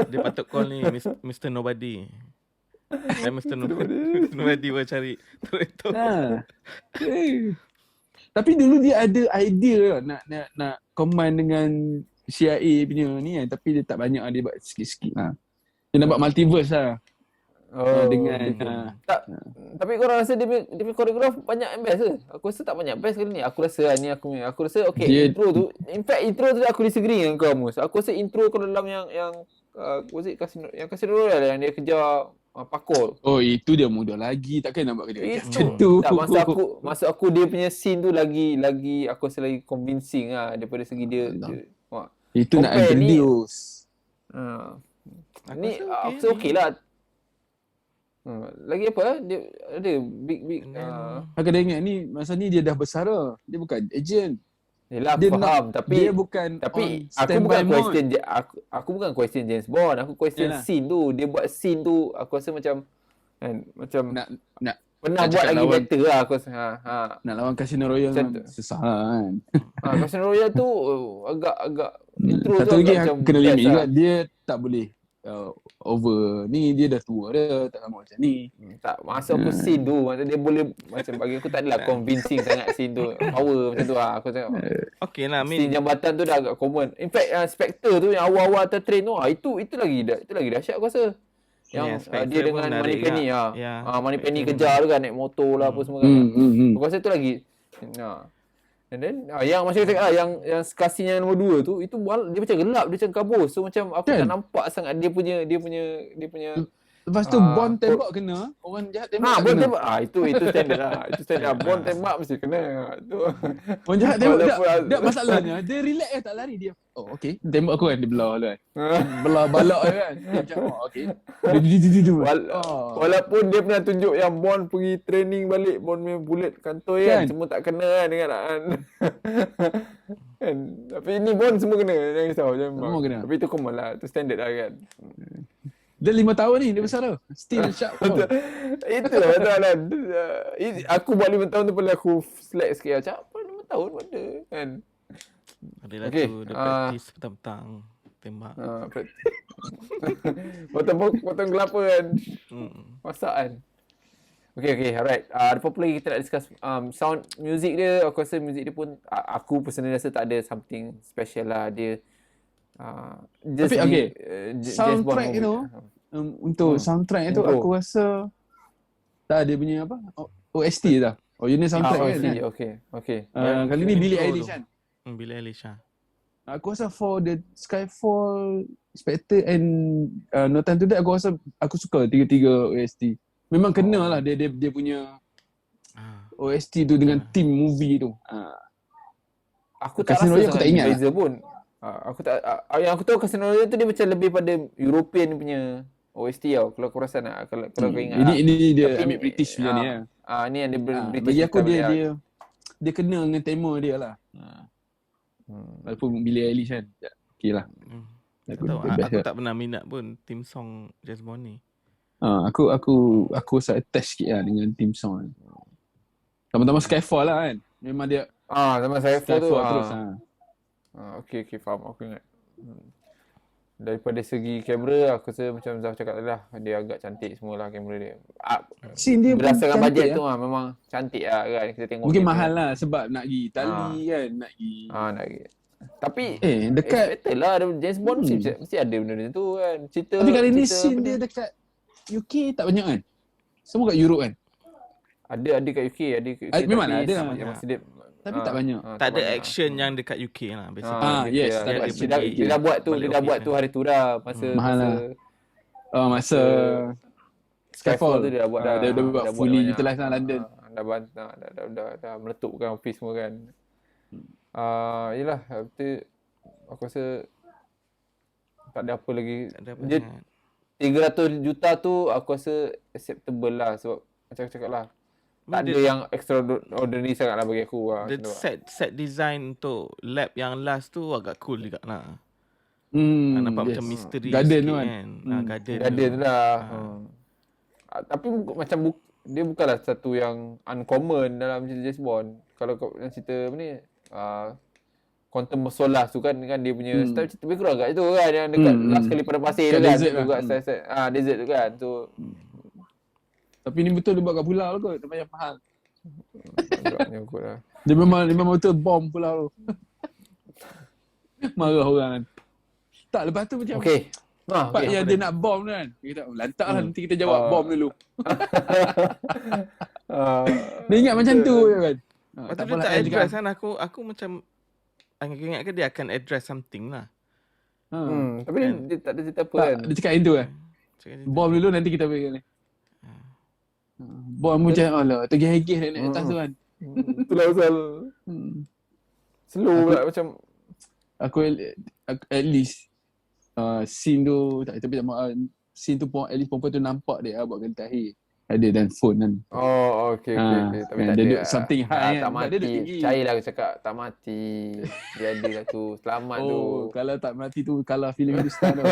Dia patut call ni Mr. Nobody. Mr. Nobody buat cari Toretto. Tapi dulu dia ada idea nak combine dengan CIA punya ni kan, tapi dia tak banyak, dia buat sikit-sikit lah. Dia nak buat multiverse lah. Dengan Tapi korang rasa dia punya koreograf banyak yang best ke? Aku rasa tak banyak best kali ni. Aku rasa ni aku rasa okay, intro tu, in fact intro tu aku disagree dengan kau Mus. Aku rasa intro kau dalam yang was it Casino Royale yang dia kejar parkour. Oh, itu dia muda lagi, takkan nak buat kerja macam Itu tu. tak, masa aku dia punya scene tu lagi aku rasa lagi convincing lah daripada segi dia. Itu nak compare ni- introduce. Ni rasa aku rasa okey lah. Lagi apa? Dia ada big Aku dah ingat ni, masa ni dia dah bersara. Dia bukan agent. Yelah Dia aku faham tapi Dia bukan on aku standby bukan mode. question aku bukan question James Bond, aku question Yalah. scene tu. Dia buat scene tu aku rasa macam Nak pernah nak buat cakap lagi lawan- better lah aku rasa. nak lawan Casino Royale Macam memang susah kan. Casino Royale tu agak intro tu Satu lagi agak yang kena best limit lah. juga, dia tak boleh over. Ni dia dah tua dah, tak sama macam ni. Tak, masa aku scene tu, masa dia boleh macam bagi aku tak adalah convincing sangat scene tu. Power macam tu lah aku tengok. Okay lah, Scene jambatan tu dah agak common. In fact Spectre tu yang awal-awal atas train tu, itu lagi dahsyat aku rasa. Yang Spectre dia pun dengan menarik Moneypenny juga. ah. Ya, Moneypenny Spectre kejar tu kan naik motor lah apa semua kan. Aku rasa tu lagi. And then yang macam cakap lah, yang scene yang nombor 2 tu, itu dia macam gelap, dia macam kabur. So macam aku Kan? tak nampak sangat dia punya Lepas tu Bond tembak kena, orang jahat tembak Bond kena. tembak. Itu standard lah. Itu standard. Bond tembak mesti kena. Tu. Orang jahat tembak Walaupun- tak masalahnya, dia relax tak lari dia. Oh okey, tembak aku kan, dia belah lah kan. Belah balak dia kan. Dia macam okey. Dia Walaupun dia pernah tunjuk yang Bond pergi training balik, Bond punya bullet kantoi kan, Kan? semua tak kena kan dengan kan. Tapi ni Bond semua kena, jangan risau. Semua kena. Tapi itu common lah, itu standard lah kan. Dia 5 tahun ni, dia besar dah. Still sharp. Itulah betul lah. Aku buat 5 tahun tu boleh aku slack sikit lah. Macam apa 5 tahun ada kan. Adalah Okay, tu, dia practice petang-petang tembak. Potong kelapa kan. Masak kan. Okay, alright. Ada apa lagi kita nak discuss? Sound music dia, aku rasa music dia pun, aku personally rasa tak ada something special lah. Dia just Tapi okay, James soundtrack Bond tu, movie. untuk soundtrack tu Intro. aku rasa tak ada punya apa? OST dah. Oh, unit soundtrack kan. Okay. Kali ni Billie Intro Eilish tu. kan. Billie Eilish lah. Aku rasa for the Skyfall, Spectre and No Time to Die, aku rasa aku suka tiga-tiga OST. Memang kena lah dia punya OST tu dengan theme movie tu. Aku tak Casino rasa Royale aku tak ingat lah. beza pun. Aku tak yang aku tahu Casino Royale tu dia macam lebih pada European punya OST tau. Kalau aku rasa nak kalau kau ingat. Ini dia Tapi ambil British punya ni lah. Ni yang dia British. Bagi aku punya lah. dia kena dengan tema dia lah. Walaupun Billie Eilish kan. Okey lah. Tak tahu, aku tak pernah minat pun theme song James Bond ni. Aku rasa attach sikit lah dengan theme song kan. Sama-sama Skyfall lah kan. Memang dia sama saya tu. terus Okay, faham. Aku ingat. Daripada segi kamera, aku rasa macam Zaf cakap tadi lah, dia agak cantik semualah kamera dia. Scene dia pun Berdasarkan cantik bajet lah. tu memang cantik lah kan. Kita tengok Mungkin dia mahal punya- lah sebab nak pergi Itali kan, nak pergi. nak pergi. Tapi dekat. expected lah James Bond mesti ada benda macam tu kan. Cerita. Tapi kali ni cerita scene apa dia dekat UK tak banyak kan. Semua kat Europe kan. ada kat UK, Memang tapi ada. yang masih dia Tapi tak banyak. Tak ada banyak. action yang dekat UK lah basically. yes, UK tak ada lah. action kat Dia dah buat tu, balik dia dah office buat kan. tu hari tu dah masa Mahal lah. Masa Skyfall tu dia dah buat dah. Dia buat fully banyak. utilize lah London. Dah meletup kan office semua kan. Yelah, betul. Aku rasa tak ada apa lagi. Tak ada apa Dia sangat. 300 juta tu aku rasa acceptable lah sebab macam aku cakap lah. tak ada yang extraordinary sangat lah bagi aku lah. The set design untuk lab yang last tu agak cool juga lah. Nampak macam misteri Garden sikit tu kan. kan. Garden Garden tu lah. Tapi macam dia bukanlah satu yang uncommon dalam cerita James Bond. Kalau kau yang cerita apa ni, Quantum of Solace tu kan dia punya style cerita lebih kurang agak itu kan, yang dekat last kali pada pasir tu Kat kan. desert Juga lah. style desert tu kan. So Tapi ni betul dia buat kat pulau tu kot. Tak payah mahal. agaknya kot lah. Dia memang betul bom pulau tu. Marah orang kan. Tak, lepas tu macam Okay. part yang dia nak bom tu kan. Dia kata, lantak lah nanti kita jawab bom dulu. Dia ingat macam tu je kan. Lepas tu dia tak address kan. Aku macam aku ingat ke dia akan address something lah. Tapi dia tak ada cerita apa Tak, kan. dia cakap itu kan. Bom dulu nanti kita pergi ni. Bom macam alah tergigih naik atas tu kan. Itulah pasal slow pula macam Aku at least scene tu tapi tak mahu scene tu pun at least perempuan tu nampak dia buat gentahir. Ada dan phone kan. okay. Tapi kan, tak dia ada. duduk something high kan. Tak Sebab dia mati. duduk tinggi. Percayalah aku cakap tak mati. Dia ada lah tu. Selamat tu. Oh, kalau tak mati tu kalah filem Hindustan tu.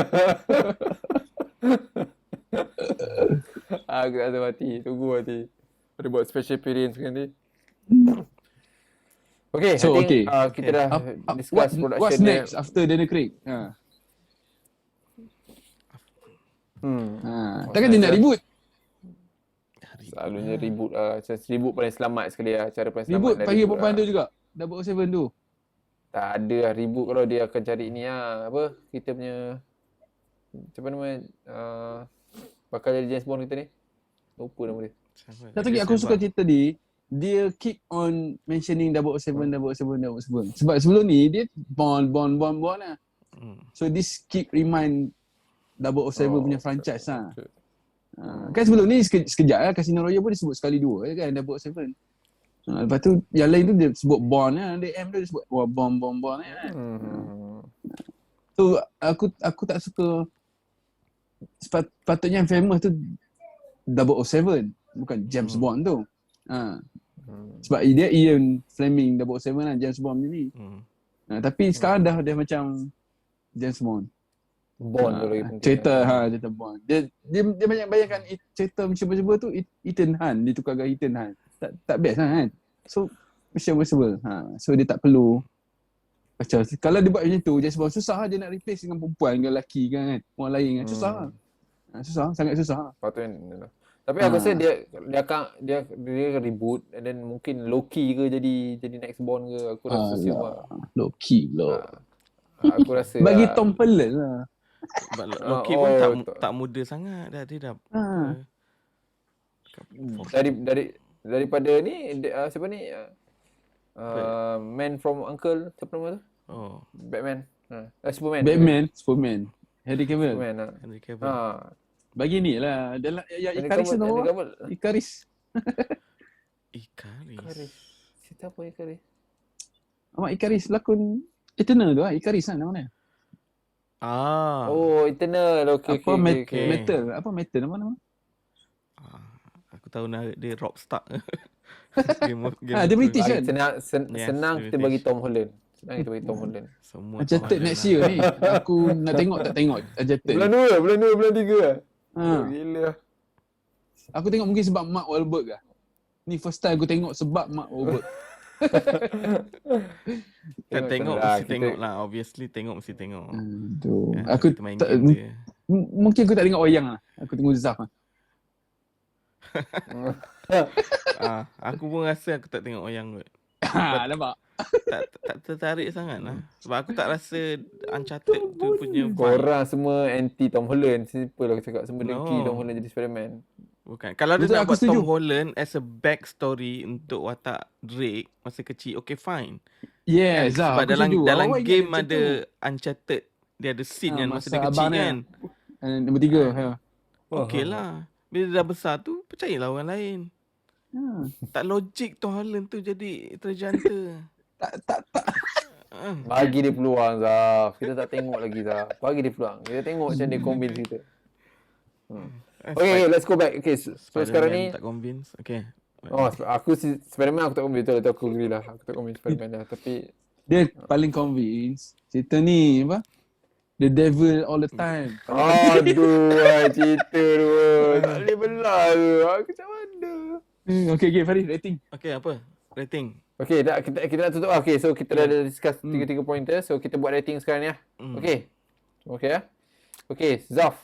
Aku tak ada mati. Tunggu mati. Ada buat special appearance nanti. Okay, So, I think okay. kita dah discuss production What's dia. next after Daniel Craig? Takkan dia nak reboot? Selalunya reboot lah. Reboot paling selamat sekali lah. Cara paling selamat Reboot dah panggil reboot perempuan lah. tu juga. 007 tu. Tak ada lah reboot kalau dia akan cari ni lah. Apa? Kita punya macam nama bakal jadi James Bond kita ni. Lupa nama dia. Satu lagi aku suka cerita dia keep on mentioning 007. Sebab sebelum ni dia Bond lah. So this keep remind 007 punya franchise lah. Kan sebelum ni sekejap lah Casino Royale pun dia sebut sekali dua je kan 007. Lepas tu yang lain tu dia sebut Bond lah. Dia M tu dia sebut Bond kan. So aku tak suka patutnya yang famous tu 007 bukan James Bond tu. Sebab dia Ian Fleming 007 lah James Bond ni. Tapi sekarang dah macam James Bond. Bond tu lagi penting. Cerita Bond. Dia banyak bayangkan cerita cuba-cuba tu Ethan Hunt ditukarkan Ethan Hunt. Tak best lah kan. So Mission. So dia tak perlu macam kalau dia buat macam tu James Bond susah lah dia nak replace dengan perempuan dengan lelaki kan. Orang lain kan susah lah. Sangat susah. Patutnya. Tapi aku rasa dia akan reboot and then mungkin Loki ke jadi next Bond ke. Aku rasa semua. Loki lah. Aku rasa bagi Tom Holland lah. Sebab Loki pun tak muda sangat dah. Dia dah daripada ni siapa ni Man from Uncle, siapa nama tu? Batman. Superman. Henry Cavill. Henry Cavill. Bagi ni lah. Ikaris tu nama. Ikaris. Cerita apa Ikaris? Ikaris lakon Eternal tu lah. Ikaris lah nama dia. Oh, Eternal. Okay. Metal. Apa metal nama? Aku tahu dia Rob Stark. Dia British kan? Senang kita bagi Tom Holland. Semua Uncharted next year ni. Aku nak tengok tak tengok Uncharted. Bulan 2, bulan 3 lah. Gila. Aku tengok mungkin sebab Mark Wahlberg lah. Ni first time aku tengok sebab Mark Wahlberg. Tengok mesti tengok lah. Obviously tengok mesti tengok. Aku mungkin aku tak tengok wayang lah. Aku tengok Zaf lah. Aku pun rasa aku tak tengok wayang kot. Nampak? Tak tertarik sangat lah. Sebab aku tak rasa Uncharted tu punya vibe. Korang semua anti Tom Holland. Simple lah aku cakap. Semua dengki Tom Holland jadi Spider-Man. Bukan. Kalau dia nak buat Tom Holland as a backstory untuk watak Drake masa kecil, okay fine. Yes, sebab dalam game ada Uncharted. Dia ada scene yang masa dia kecil kan. Nombor 3. Okay lah. Bila dia dah besar tu, percayalah orang lain. Tak logik Tom Holland tu jadi terjanta. Tak. Bagi dia peluang, Zaf. Kita tak tengok lagi, Zaf. Bagi dia peluang. Kita tengok macam dia convince kita. Okay, let's go back. Okay, so sekarang ni tak convince. Okay. Oh, Spiderman aku tak convince betul, aku agree lah. Aku tak convince Spiderman lah. Tapi Dia paling convince cerita ni apa? The devil all the time. aduh, cerita tu. Tak boleh belah tu. Aku macam mana? Okay, Farid, rating. Okay, apa? Rating. Okay, kita nak tutup lah. Okay, so kita dah discuss 3 pointer. So kita buat rating sekarang ni lah. Okay. Okay lah. Okay, Zaf.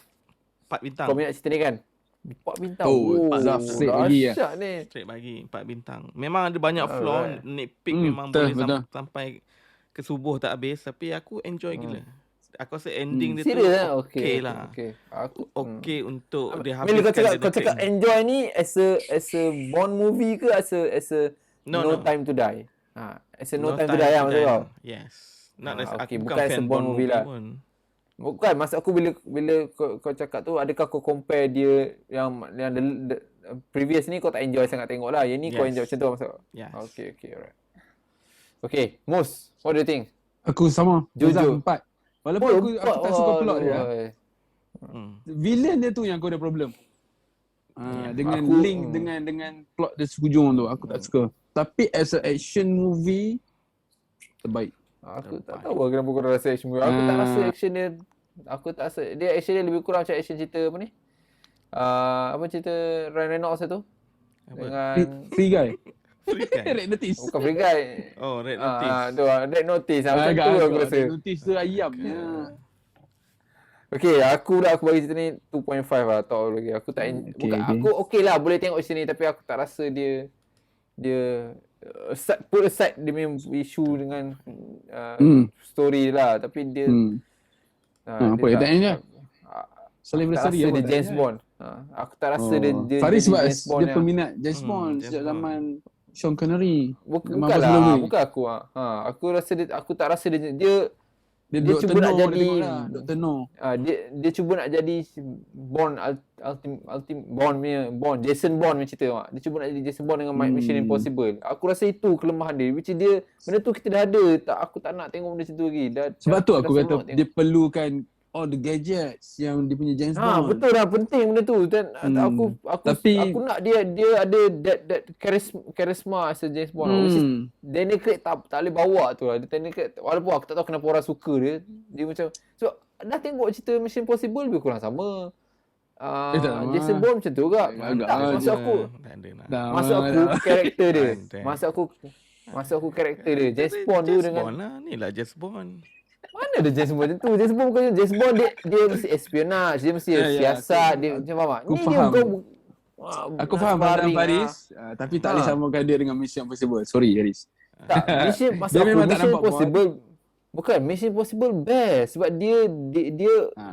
4 bintang. Kau minat cerita ni kan? 4 bintang. Oh, Zaf straight lagi lah. dahsyat ni. Straight bagi 4 bintang. Memang ada banyak flaw, Alright. nitpick memang betul, boleh betul. sampai ke subuh tak habis, tapi aku enjoy gila. Aku rasa ending dia tu Serius lah? okay lah. Okay. Aku Okay untuk dia Bila habiskan kau cakap enjoy ni as a Bond movie ke as a No Time to Die? As a No Time to Die lah maksud kau? Yes. Not Okay, aku bukan bukan as a fan Bond movie lah. pun. Bukan, maksud aku bila kau cakap tu, adakah kau compare dia yang the previous ni kau tak enjoy sangat tengok lah. Yang ni kau Yes. enjoy macam tu maksud? Yes. Okay, alright. Okay, Mus, what do you think? Aku sama. Jujur. 4. Walaupun aku tak suka plot dia. Villain dia tu yang aku ada problem. Dengan Aku- link dengan plot dia sekujung tu aku tak suka. Tapi as a action movie terbaik. Aku tak tahu kenapa kau rasa action movie. Aku tak rasa action dia. Aku tak rasa. Dia action dia lebih kurang macam action cerita apa ni? Apa cerita Ryan Reynolds tu? Apa? Dengan Free Guy. Free kan? Red Notice. bukan Free Guy. Oh, Red Notice. Tu Red Notice. Macam Agak tu aku rasa. Red Notice tu ayamnya. Okay, aku bagi cerita ni 2.5 lah. Tak tahu lagi. Aku tak Okay. aku okay lah boleh tengok cerita ni, tapi aku tak rasa dia put aside dia punya isu dengan story lah, tapi dia apa yang tak enjoy? Saling aku tak berseri rasa apa dia tak James enjoy? Bond. Aku tak rasa dia Faris jadi sebab James Bond dia yang- peminat James Bond James sejak Bond. zaman Sean Connery. Bukan Memang sebelum lah, ni. bukan aku. Aku rasa aku tak rasa dia Dia Dia Dr. cuba nak No dia jadi- tengok lah. Dr. No. dia cuba nak jadi Bond ultimate Bond Jason Bond punya cerita mak. Dia cuba nak jadi Jason Bond dengan Mission Impossible. Aku rasa itu kelemahan dia. Which is benda tu kita dah ada. Aku tak nak tengok benda situ lagi. Sebab tu aku dah kata seronok dia perlukan all the gadgets yang dia punya James Bond. betul lah, penting benda tu. Dan aku Tapi- nak dia ada that charisma as a James Bond. Which is Daniel Craig tak boleh bawa tu lah. Daniel Craig, walaupun aku tak tahu kenapa orang suka dia macam sebab dah tengok cerita Mission Impossible lebih kurang sama. tak sama. Jason Bond macam tu juga. Agak Tak, aja. maksud aku Tak ada nak. Dah, Maksud aku karakter dia. Ada. Maksud aku karakter dia. James Bond tu James dengan Bond lah. Ni lah James Bond. mana ada James Bond macam tu. James Bond bukan James Bond dia mesti espionage, dia mesti Ya, siasat, dia macam faham tak? aku Ni faham. dia Aku faham pandangan Faris, tapi tak boleh samakan dia dengan Mission Impossible. Sorry Haris. Tak, Mission maksud Dia aku memang tak Mission nampak Impossible bukan Mission Impossible best sebab dia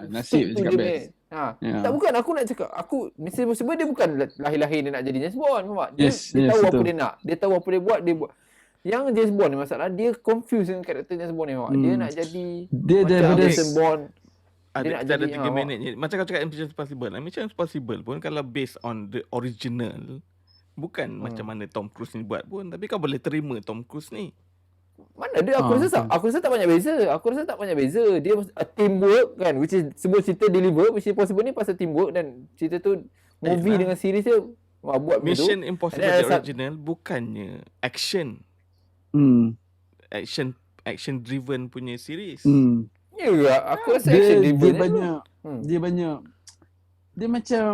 nasib stick to cakap dia best. punya- Ya. Tak, bukan aku nak cakap Mission Impossible dia bukan lahir-lahir dia nak jadi James Bond, faham tak? Dia Yes, tahu apa betul. dia nak. Dia tahu apa dia buat, dia buat. Yang James Bond ni masalah dia confuse dengan karakter James Bond ni, faham tak? Dia nak jadi Dia macam daripada Jason Bond. Ada, Dia nak kita ada jadi, 3 minit je. Macam kau cakap Mission Impossible. Mission Impossible pun kalau based on the original, bukan macam mana Tom Cruise ni buat pun. Tapi kau boleh terima Tom Cruise ni. Mana dia? Aku rasa tak banyak beza. Dia teamwork kan, which is semua cerita deliver. Mission Impossible ni pasal teamwork dan cerita tu movie lah. dengan series dia buat benda tu. Mission Impossible And then the ada original bukannya action driven punya series. Ya juga. Aku rasa Dia action driven banyak dia macam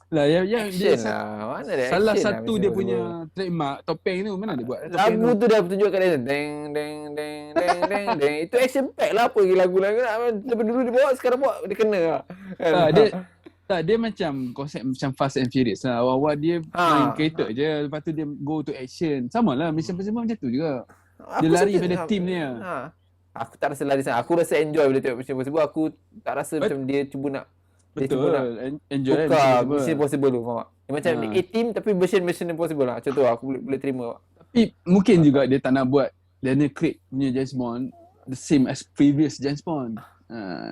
lah yang dia action lah. Mana ada salah action satu lah, dia Mission punya Impossible. trademark topeng tu mana dia buat topeng Lagu tu. tu dah tunjukkan dia deng deng deng deng deng. Itu action pack lah apa lagi lagu-lagu nak daripada dulu dia bawa sekarang bawa dia kena lah. Dia macam konsep macam Fast and Furious lah. Awal-awal dia main kereta je, lepas tu dia go to action. Sama lah Mission Impossible macam tu juga. Dia lari pada team dia. Aku tak rasa lari sana. Aku rasa enjoy bila tengok Mission Impossible. Aku tak rasa macam dia cuba nak Enjoy lah tukar Mission Mission Impossible tu, faham tak? Dia macam A-Team tapi version Mission Impossible lah. Macam tu aku boleh terima. Tapi mungkin juga dia tak nak buat Daniel Craig punya James Bond the same as previous James Bond.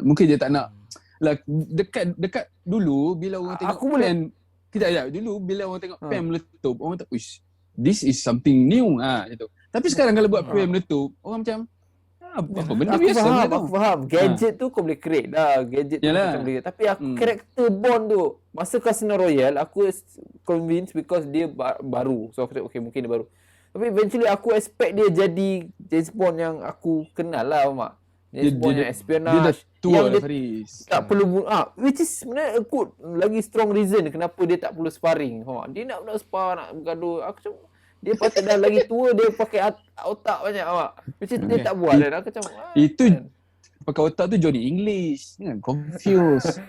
Mungkin dia tak nak lah dekat dulu bila orang tengok Aku boleh- pen dulu bila orang tengok pen meletup orang tak this is something new gitu. Tapi sekarang kalau buat pen meletup orang macam Apa benda Aku biasa faham, benda tu. aku faham. Gadget tu kau boleh create dah. Gadget tu Yalah. macam boleh. Tapi aku karakter Bond tu, masa Casino Royale, aku convinced because dia baru. So aku cakap, okay, mungkin dia baru. Tapi eventually aku expect dia jadi James Bond yang aku kenal lah, Mak. James Bond yang Dia dah espionage. tua Yang lah dia Faris. tak perlu which is sebenarnya good, lagi strong reason kenapa dia tak perlu sparring. Dia nak spar, nak bergaduh. Aku macam dia patut dah lagi tua, dia pakai otak banyak, Mak. Which is dia tak buat dan aku macam Itu kan. pakai otak tu Johnny English. Kan confused.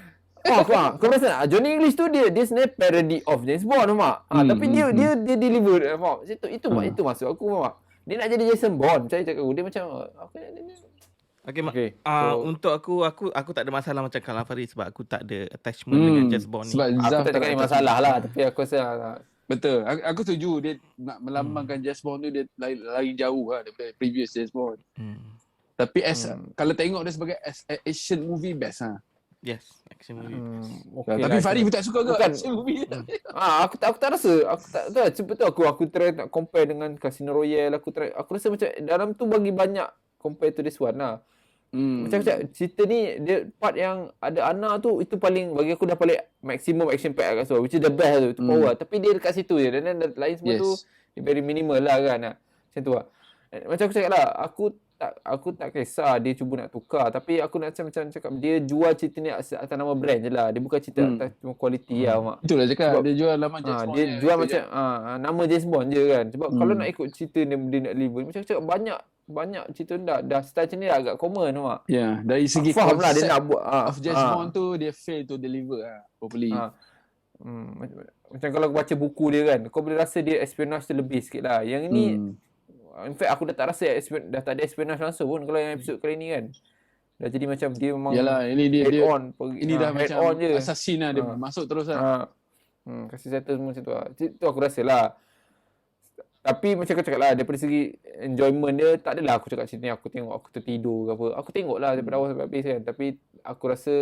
Kau rasa tak? Johnny English tu dia sebenarnya parody of James Bond, Mak. Tapi dia deliver, Mak. Itu maksud aku, Mak. Dia nak jadi Jason Bond. Saya cakap dia macam Okay, so- untuk aku tak ada masalah macam Kalam Faris sebab aku tak ada attachment dengan James Bond ni. Sebab aku Zaf tak cakap ni masalah lah, tapi aku rasa Betul. Aku setuju dia nak melambangkan James Bond tu dia lari jauh lah daripada previous James Bond. Tapi kalau tengok dia sebagai action movie best lah. Yes, action movie. okay Tapi lah, Farid pun tak suka ke Bukan. action movie? aku tak rasa. Aku tak tahu. Sebab tu aku try nak compare dengan Casino Royale. Aku rasa macam dalam tu bagi banyak compare to this one lah. Macam cerita ni dia part yang ada Ana tu, itu paling bagi aku dah paling maximum action pack kat situ, which is the best tu, itu power. Tapi dia dekat situ je, dan lain semua tu dia very minimal lah kan. Macam tu lah. Macam aku cakap lah, aku tak kisah dia cuba nak tukar, tapi aku nak macam cakap dia jual cerita ni atas nama brand je lah. Dia bukan cerita atas cuma quality lah, Mak. Itulah cakap, Sebab dia jual nama James Bond. Dia jual macam nama James Bond je kan. Sebab kalau nak ikut cerita dia nak deliver, macam aku cakap banyak cerita dah style macam ni dah agak common, Mak. Ya, dari segi faham lah dia konsep nak buat of James Bond tu dia fail to deliver lah properly. Macam kalau aku baca buku dia kan, kau boleh rasa dia espionage tu lebih sikit lah. Yang ni in fact aku dah tak rasa dah tak ada espionage langsung pun kalau yang episod kali ni kan. Dah jadi macam dia memang Yalah, ini dia ini dah head macam on je. assassin lah, dia masuk terus lah. Kasih settle semua macam tu lah. Itu aku rasa lah. Tapi macam kau cakap lah, daripada segi enjoyment dia, tak adalah aku cakap cerita ni aku tengok aku tertidur ke apa. Aku tengok lah daripada awal sampai habis kan. Tapi aku rasa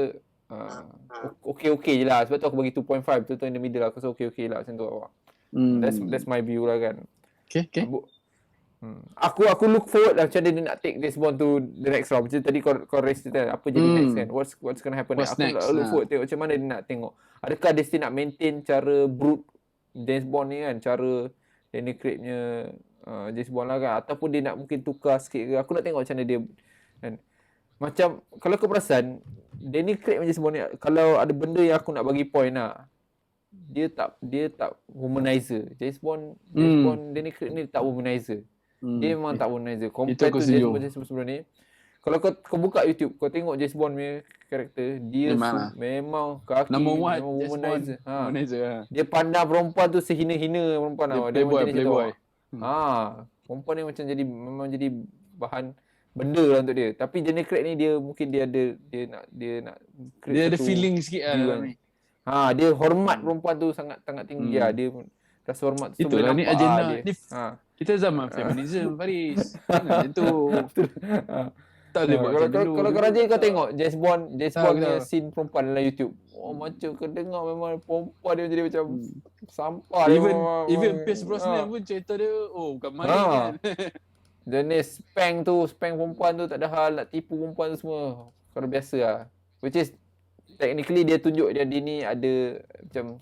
okay je lah. Sebab tu aku bagi 2.5 tu in the middle lah. Aku rasa okay lah macam tu lah. That's my view lah kan. Okay. Aku look forward lah macam dia nak take this Bond to the next round. Macam tadi kau raise kan, apa jadi next kan, what's gonna happen next. Aku look forward tengok macam mana dia nak tengok. Adakah dia still nak maintain cara brute James Bond ni kan, cara Danny Craig punya James Bond lah kan, ataupun dia nak mungkin tukar sikit ke. Aku nak tengok macam mana dia kan. Macam kalau kau perasan Danny Craig punya James Bond ni, kalau ada benda yang aku nak bagi point lah, dia tak womanizer. James Bond Danny Craig ni tak womanizer. Dia memang tak womanizer compared to James Bond sebelum ni. Kalau kau buka YouTube, kau tengok James Bond punya karakter, dia memang kaki number one womanizer. Womanizer. Dia pandang perempuan tu sehina-hina perempuan tau. Dia Playboy. Perempuan ni macam memang jadi bahan benda lah untuk dia. Tapi Danny Craig ni dia mungkin dia nak dia ada feeling sikit lah ni. Dia hormat perempuan tu sangat tinggi lah. Dia rasa hormat tu. Itulah ni agenda ni. Kita zaman feminism, Faris. Jangan macam tu. Tak boleh buat macam dulu. Kalau kau rajin kau tengok James Bond punya scene perempuan dalam YouTube. Macam kau dengar memang perempuan dia jadi macam sampah. Even Pierce Brosnan pun cerita dia, bukan main kan. Jenis spang perempuan tu tak ada hal, nak tipu perempuan tu semua. Kalau biasa lah. Which is technically dia tunjuk dia ni ada macam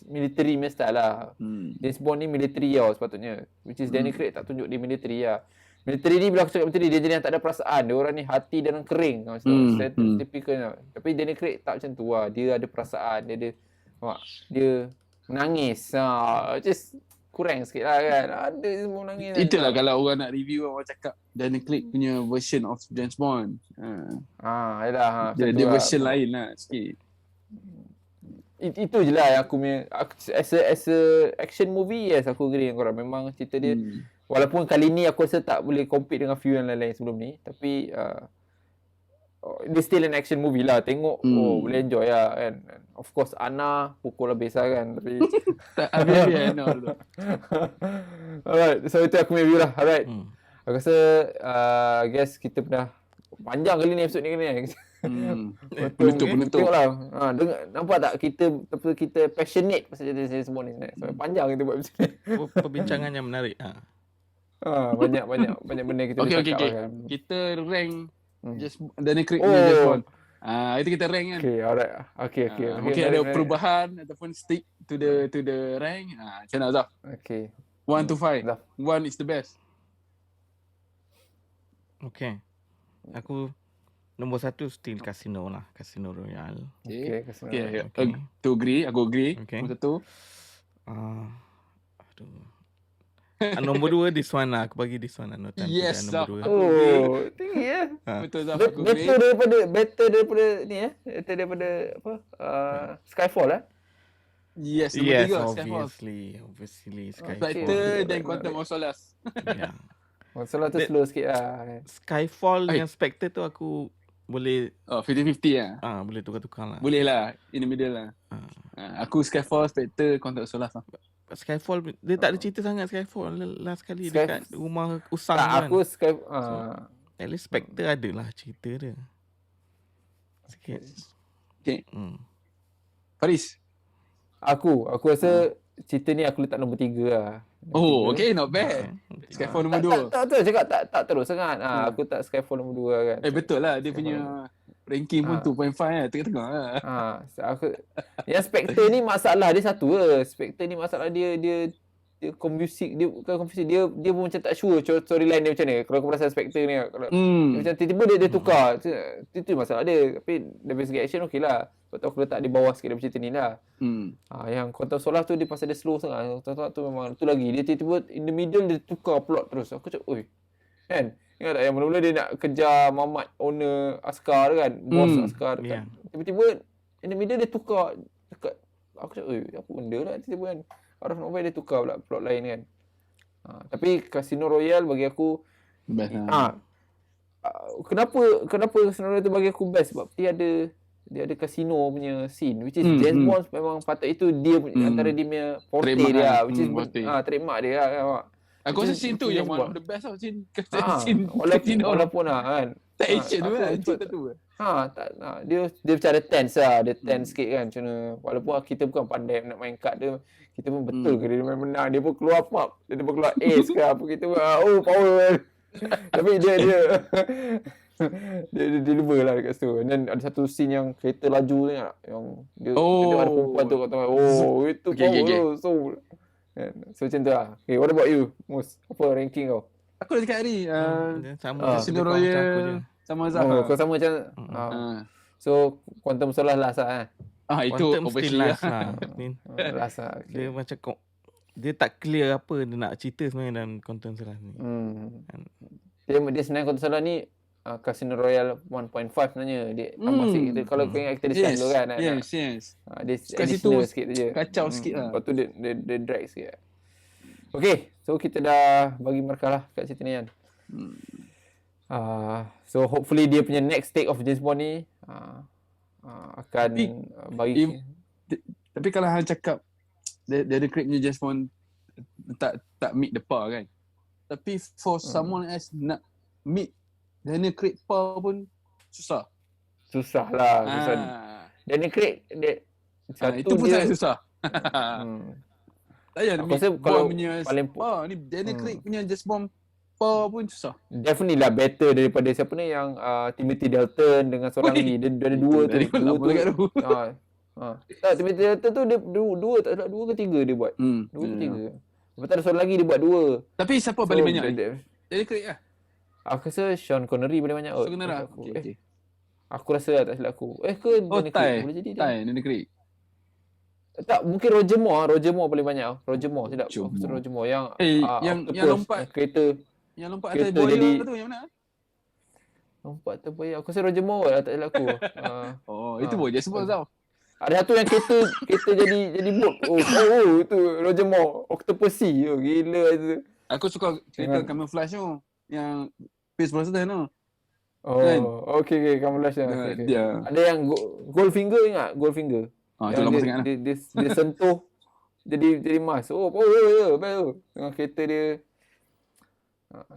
military punya style lah. James Bond ni military tau sepatutnya. Which is Danny Craig tak tunjuk dia military lah. Military ni bila aku cakap military, dia jadi yang tak ada perasaan. Dia orang ni hati dan kering. Typical. Tapi Danny Craig tak macam tu lah. Dia ada perasaan. Dia menangis. Just kurang sikit lah kan. Ada semua menangis. Itulah kalau orang nak review, orang cakap Danny Craig punya version of James Bond. Yalah. Dia version lain lah sikit. Itu je lah yang aku punya. As a action movie, yes aku agree dengan korang. Memang cerita dia, walaupun kali ni aku rasa tak boleh compete dengan few yang lain-lain sebelum ni. Tapi dia still an action movie lah. Tengok, boleh enjoy lah kan. Of course, Ana pukul habis lah kan. Tapi habis Ana dulu. Alright, so itu aku punya view lah. Alright. Aku rasa, I guess kita pernah panjang kali ni episod ni kan. Penutup. Tengoklah. Nampak tak kita passionate pasal cerita James Bond ni sebenarnya. Sampai panjang kita buat episod ni. Perbincangan yang menarik. banyak benda kita boleh Okay. cakap lah kan. Kita rank Hmm. Daniel Craig punya James Oh. Bond. Itu kita rank kan. Okay, alright. Okay. Mungkin ada perubahan ataupun stick to the rank. Macam mana Zaf? Okay. 1 to 5. Zaf. 1 is the best. Okay. Aku nombor 1 still Casino lah. Casino Royale. Okay, kasih. Okay. Okay. To agree. Aku agree. Okay. Nombor 1. Aduh. Nombor 2 this one lah. Aku bagi this one lah. No Time to Die, Yes, nombor 2. Oh, tinggi ya. Betul Zaf. Aku agree. Better daripada ni ya. Better daripada apa? Skyfall lah. Yes, nombor 3. Skyfall. Obviously Skyfall. Spectre dan Quantum of Solace. Yeah. Masalah tu slow sikit lah. Skyfall Ai. dengan Spectre tu aku boleh 50-50 lah. boleh tukar-tukar lah. Boleh lah. In the middle lah. Aku Skyfall, Spectre, Quantum of Solace lah. Skyfall dia tak ada cerita sangat. Skyfall last kali Sky- dekat rumah usang Tak, tu kan. aku At least Spectre ada lah cerita dia sikit. Okay. Hmm. Faris. aku rasa cerita ni aku letak nombor 3 lah. Oh, okay. Not bad. Skyfall nombor 2. Tak cakap tak terus sangat. Aku tak Skyfall nombor 2 kan. Betul lah. Dia punya ranking pun 2.5 lah. Tengah-tengah lah. Aku yang Spectre ni masalah dia satu ke. Spectre ni masalah dia confusing. Dia bukan confusing. Dia pun macam tak sure storyline dia macam ni. Kalau kau perasan Spectre ni kalau dia macam tiba-tiba dia tukar. Itu masalah dia. Tapi dari segi action okey lah. Sebab tu aku letak di bawah sikit daripada cerita ni lah. Yang Quantum of Solace tu dia pasal dia slow sangat. Quantum of Solace tu memang tu lagi. Dia tiba-tiba in the middle dia tukar plot terus. Aku cakap, oi. Kan? Ingat tak yang mula-mula dia nak kejar Mamat owner askar tu kan? Bos askar tu kan? Tiba-tiba in the middle dia tukar dekat. Aku cakap, oi, apa benda lah tiba-tiba kan? Out of nowhere dia tukar pula plot lain kan? Tapi Casino Royale bagi aku Best lah. kenapa Casino Royale tu bagi aku best sebab dia ada casino punya scene which is James Bond memang patut itu dia antara dia punya forte Trademark dia lah. which is trademark dia lah kan. Aku rasa scene tu yang James one Bond. of the best tau. Scene Walaupun kan. tak action tu kan. Cerita tu. Dia macam ada tense lah. Dia tense sikit kan. Macam mana. Walaupun kita bukan pandai nak main kad dia. Kita pun betul ke dia main menang. Dia pun keluar pop. Dia pun keluar ace ke apa. Kita pun power. Tapi dia deliver lah dekat situ. Dan ada satu scene yang kereta laju tu kan. Yang dia ada perempuan tu kat tengah. Itu power tu. So macam tu lah. Okay, what about you, Mus? Apa ranking kau? Aku dah cakap tadi. Sama Casino Royale sama Zaf. Kau sama macam so Quantum Solace last lah Itu Quantum still obviously last lah. lah. last lah. Dia macam dia tak clear apa dia nak cerita sebenarnya dalam Quantum Solace ni. Dia sebenarnya Quantum Solace ni Casino Royale 1.5 sebenarnya. Dia tambah sikit kita, kalau kau ingat kita discuss dulu kan. Yes. Dia Kat situ additional sikit je. kacau sikit lah. Lepas tu dia drag sikit. Okay, so kita dah bagi markah lah kat cerita ni kan. So hopefully dia punya next take of James Bond ni akan bagi. Tapi kalau hang cakap dia Craig punya James Bond tak meet the par kan. Tapi for someone else nak meet Daniel Craig par pun susah. Susah lah. Daniel Craig Itu pun sangat susah. Tak payah Aku meet rasa Bond kalau punya paling par ni Daniel Craig punya James Bond par pun susah. Definitely lah better daripada siapa ni yang Timothy Dalton dengan seorang lagi. Dia ada dua tu. Dua tu. Tak, Timothy Dalton tu dia dua tak salah, dua ke tiga dia buat. Dua ke tiga. Lepas tu ada seorang lagi dia buat dua. Tapi siapa paling banyak? Daniel Craig lah. Aku rasa Sean Connery paling banyak. Sean Connery. Okay. Aku rasa tak silap aku. Ke Daniel Craig boleh jadi dia. Daniel Craig. Tak, mungkin Roger Moore paling banyak. Roger Moore silap. Aku rasa Roger Moore yang yang lompat kereta. Yang lompat atas kereta buaya jadi, tu yang mana? Lompat atas buaya. Aku rasa Roger Moore lah, tak silap aku. Itu boleh dia sebut tau. Ada satu yang kereta jadi boat. Itu Roger Moore. Octopussy tu. Gila tu. Aku suka cerita Camouflage tu. Yang Pierce Brosnan tu. Okay, camouflage lah. Okay. Ada yang Goldfinger, ingat? Goldfinger. Itu lama sangat lah. Dia sentuh jadi emas. Power tu. Dengan kereta dia.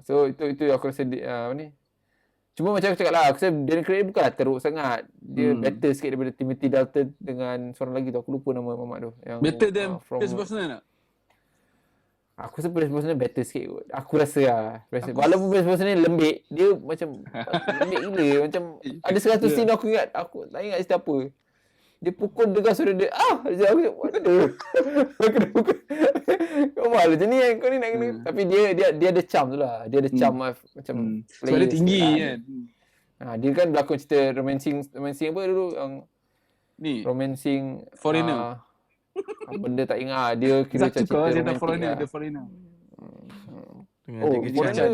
So itu aku rasa ni. Cuma macam aku cakap lah, aku rasa Daniel Craig bukanlah teruk sangat. Dia better sikit daripada Timothy Dalton dengan seorang lagi tu. Aku lupa nama mamat tu. Yang Better than Pierce Brosnan tak? Aku rasa Pierce Brosnan better sikit kot. Aku rasa lah. Walaupun Pierce Brosnan lembik, dia macam lembik gila. Macam ada 100 scene aku ingat. Aku tak ingat cerita apa. Dia pukul dengar suara dia. Macam aku what the? Aku kena pukul. Kau malu macam ni kan. Kau ni nak kena. Tapi dia ada charm tu lah. Dia ada charm lah. Macam Sebab dia tinggi sikit kan. Dia kan berlakon cerita romancing apa dulu yang Ni romancing Foreigner. benda tak ingat. Dia kira macam cerita cerita romantik Foreigner, lah. The Foreigner. Dengan Oh, Jackie Chan.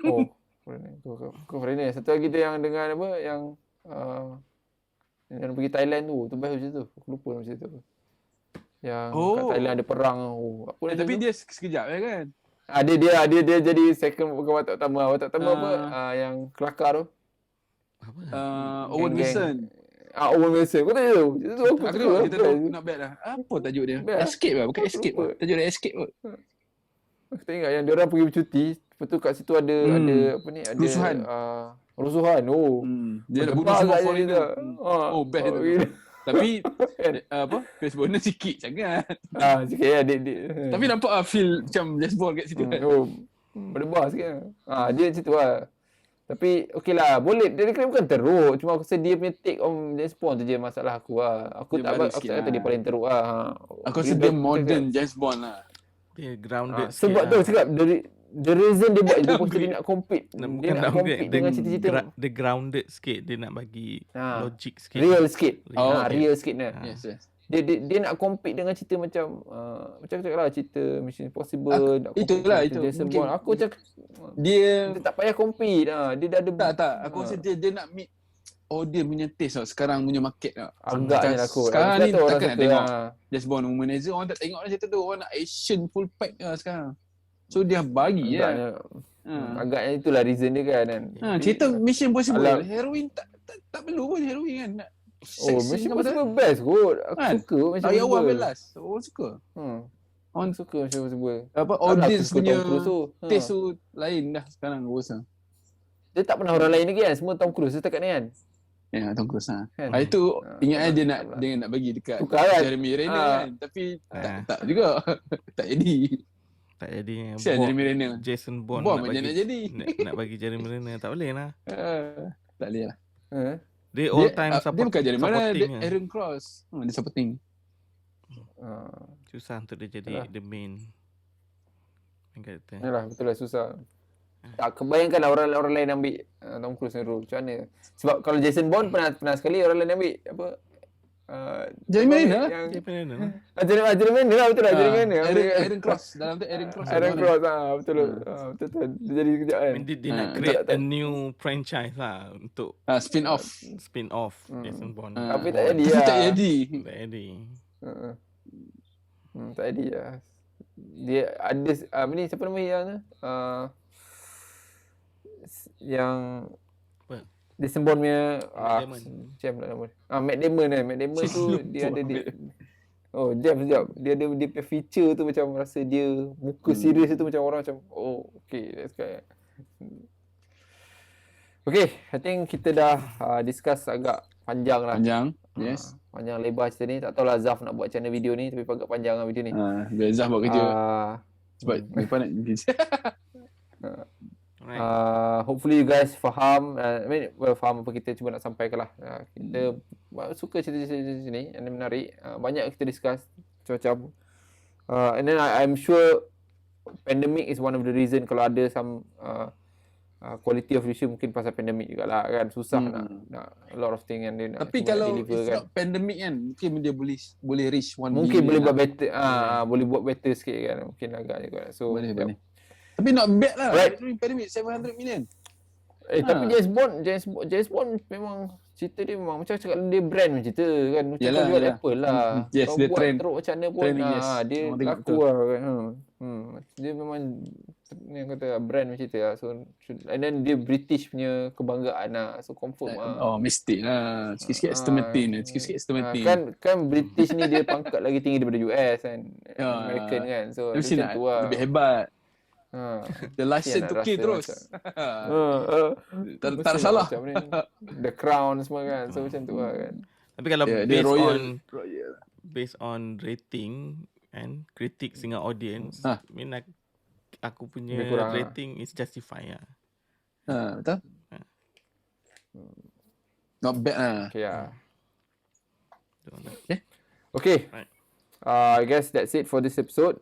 Foreigner. Foreigner. Kau Foreigner. Satu lagi tu yang dengan apa yang yang pergi Thailand tu best macam tu. Aku lupa nama cerita tu. Yang kat Thailand ada perang. Apa nama Tapi tu? dia sekejap kan. Dia jadi second bukan watak utama. Watak utama apa? Yang kelakar tu. Apa? Owen Geng-geng. Wilson. Owen Wilson. Kau tahu tu? Itu aku Aku suka. tengok kita tahu not bad lah. Apa tajuk dia? Best. Escape lah, bukan Aku Escape lupa. lah. Tajuk dia Escape kot. Aku tak ingat yang dia orang pergi bercuti. Lepas tu kat situ ada apa ni? Ada Rusuhan. Rusuhan. Dia nak bunuh Berdebar semua agaknya foreigner. dia. Oh, best tu. gila. Tapi apa? Pierce Brosnan sikit sangat. Sikit lah dia. Tapi nampak lah feel macam James Bond kat situ kan. Berdebar sikit lah. Dia macam tu lah. Tapi okey lah, boleh. Dia kira bukan teruk. Cuma aku rasa dia punya take on James Bond tu je masalah aku lah. Aku Dia tak baru aku sikit tak kata lah. dia paling teruk lah. Aku rasa dia modern James Bond lah. Dia grounded sikit Sebab lah. tu cakap the reason dia buat itu pasal dia nak compete. Bukan Dia nak downgrade. compete dengan cerita-cerita Dia grounded sikit. Dia nak bagi logik sikit. real sikit. Okay. Real sikit ni. Yes. Dia nak compete dengan cerita macam macam aku cakap lah, cerita Mission Impossible, nak compete itulah, dengan itu. Jason Mungkin Bond. Aku cakap Dia dia tak payah compete. Dia dah ada tak. Aku rasa dia nak meet audience punya taste tau. Sekarang punya market tau. agaknya lah kot. Sekarang ni Aku rasa takkan nak suka tengok lah. James Bond Womanizer. Orang tak tengok lah cerita tu. Orang nak action full pack lah sekarang. So dia bagi Agaknya, lah. agaknya itulah reason dia kan. Cerita Mission Impossible. Alam- Heroin tak perlu pun heroin kan. Nak Oh, sex Mission apa tak? Impossible best kot. Aku Kan? suka Mission Dari awal sampai Impossible. last. Orang suka. Orang suka Mission Impossible. Apa Taklah audience aku suka punya Tom Cruise tu. taste tu lain dah sekarang aku rasa. Dia tak pernah orang lain lagi kan. Semua Tom Cruise setakat ni kan. Ya, Tom Cruise lah. Kan? Itu ingat dia nak tak dia nak bagi dekat Tukar kan? Jeremy Renner kan. Tapi tak juga. tak jadi. Tak jadi. Kesian Jeremy Renner. Jason Bond, Bond nak macam nak jadi. nak bagi Jeremy Renner. Tak boleh lah. Tak boleh lah. Dia all time Dia bukan Jeremy Renner, dia supporting lah. Aaron Cross. Dia supporting. Susah untuk dia jadi the main character. Yalah, betul lah susah. Tak kebayangkan lah orang lain ambil Tom Cruise ni role. Macam mana? Sebab kalau Jason Bond pernah sekali orang lain ambil apa? Jeremy Renner lah. Yang Jeremy Renner lah. Jeremy Renner lah, betul lah Jeremy Renner. Aaron Cross. Dalam tu Aaron Cross. Aaron Cross betul. Betul. Dia jadi sekejap kan. Dia nak create a new franchise lah untuk Spin-off. spin off Jason Bond. Tapi tak jadi Tapi lah. tak jadi. Tak jadi. Tak jadi lah. Dia ada apa ni, siapa nama yang yang Apa? Jason Bond punya Damon. Jam lah nama. Matt Damon kan. Matt Damon tu dia ada dia. Oh, sekejap. Dia ada dia punya feature tu macam rasa dia muka serius tu macam orang macam okay, that's good. Okay, I think kita dah discuss agak panjang lah. Panjang. Yes. Panjang lebar cerita ni. Tak tahulah Zaf nak buat macam mana video ni, tapi agak panjang lah video ni. Biar Zah buat kerja. Sebab lepas nak Hopefully you guys faham. Faham apa kita cuba nak sampaikan lah. Kita suka cerita-cerita ni yang menarik. Banyak kita discuss macam-macam. And then I'm sure pandemic is one of the reason kalau ada some quality of issue mungkin pasal pandemic jugalah kan. Susah nak a lot of thing yang dia nak Tapi cuba kalau deliver it's kan. not pandemic kan, mungkin dia boleh reach 1 Mungkin billion boleh lah. buat better. Boleh buat better sikit kan. Mungkin agak juga. So Boleh. Tapi not bad lah. Right. Pandemic 700 million. Tapi James Bond memang cerita dia memang macam cakap dia brand macam cerita kan. Macam Yalah, kau jual yalah. Apple lah. Yes, Kau dia buat trend. teruk macam mana pun Trending, yes. dia Orang tengok laku betul. lah kan. Dia memang ni yang kata brand macam cerita lah. So and then dia British punya kebanggaan lah. So confirm lah. Oh, mistake lah. Sikit-sikit Aston Martin. Sikit-sikit Aston Martin. Kan British ni dia pangkat lagi tinggi daripada US kan. Ya. American kan. So Dia mesti macam nak tu lah. lebih hebat. The Mesti license nak to rasa kill terus. Tak Mesti ada salah. macam ni. The Crown semua kan. So macam tu lah kan. Tapi kalau Dia royal. based on rating and critics dengan audience, Ah. I mean aku punya Lebih kurang, rating is justified lah. Betul? Not bad lah. Okay lah. Betul. Okay. Right. I guess that's it for this episode.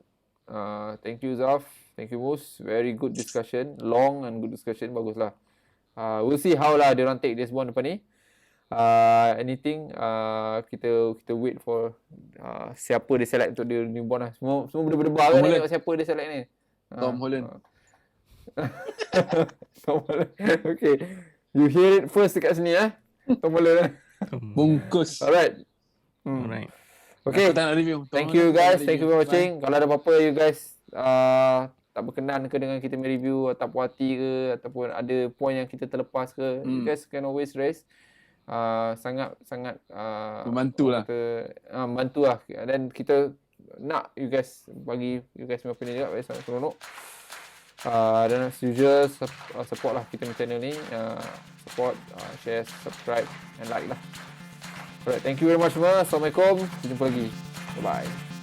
Thank you Zaf. Thank you Mus. Very good discussion. Long and good discussion. Baguslah. We'll see how lah diorang take this bond depan ni. Anything kita wait for siapa dia select untuk dia new bond lah. Semua berdebar kan tengok siapa dia select ni. Tom Holland. Tom Holland. Okay. You hear it first dekat sini Tom Holland. Bungkus. Alright. Alright. Okay. Aku tak nak review. Thank you guys. Thank you for watching. Kalau ada apa-apa you guys tak berkenan ke dengan kita review atau puas hati ke ataupun ada point yang kita terlepas ke, you guys can always raise. Sangat Membantu lah. membantu lah. Dan kita nak you guys bagi you guys punya opinion juga, very seronok. Dan as usual support lah kita punya channel ni, support, share, subscribe and like lah. Alright, thank you very much semua. Assalamualaikum. Jumpa lagi. Bye bye.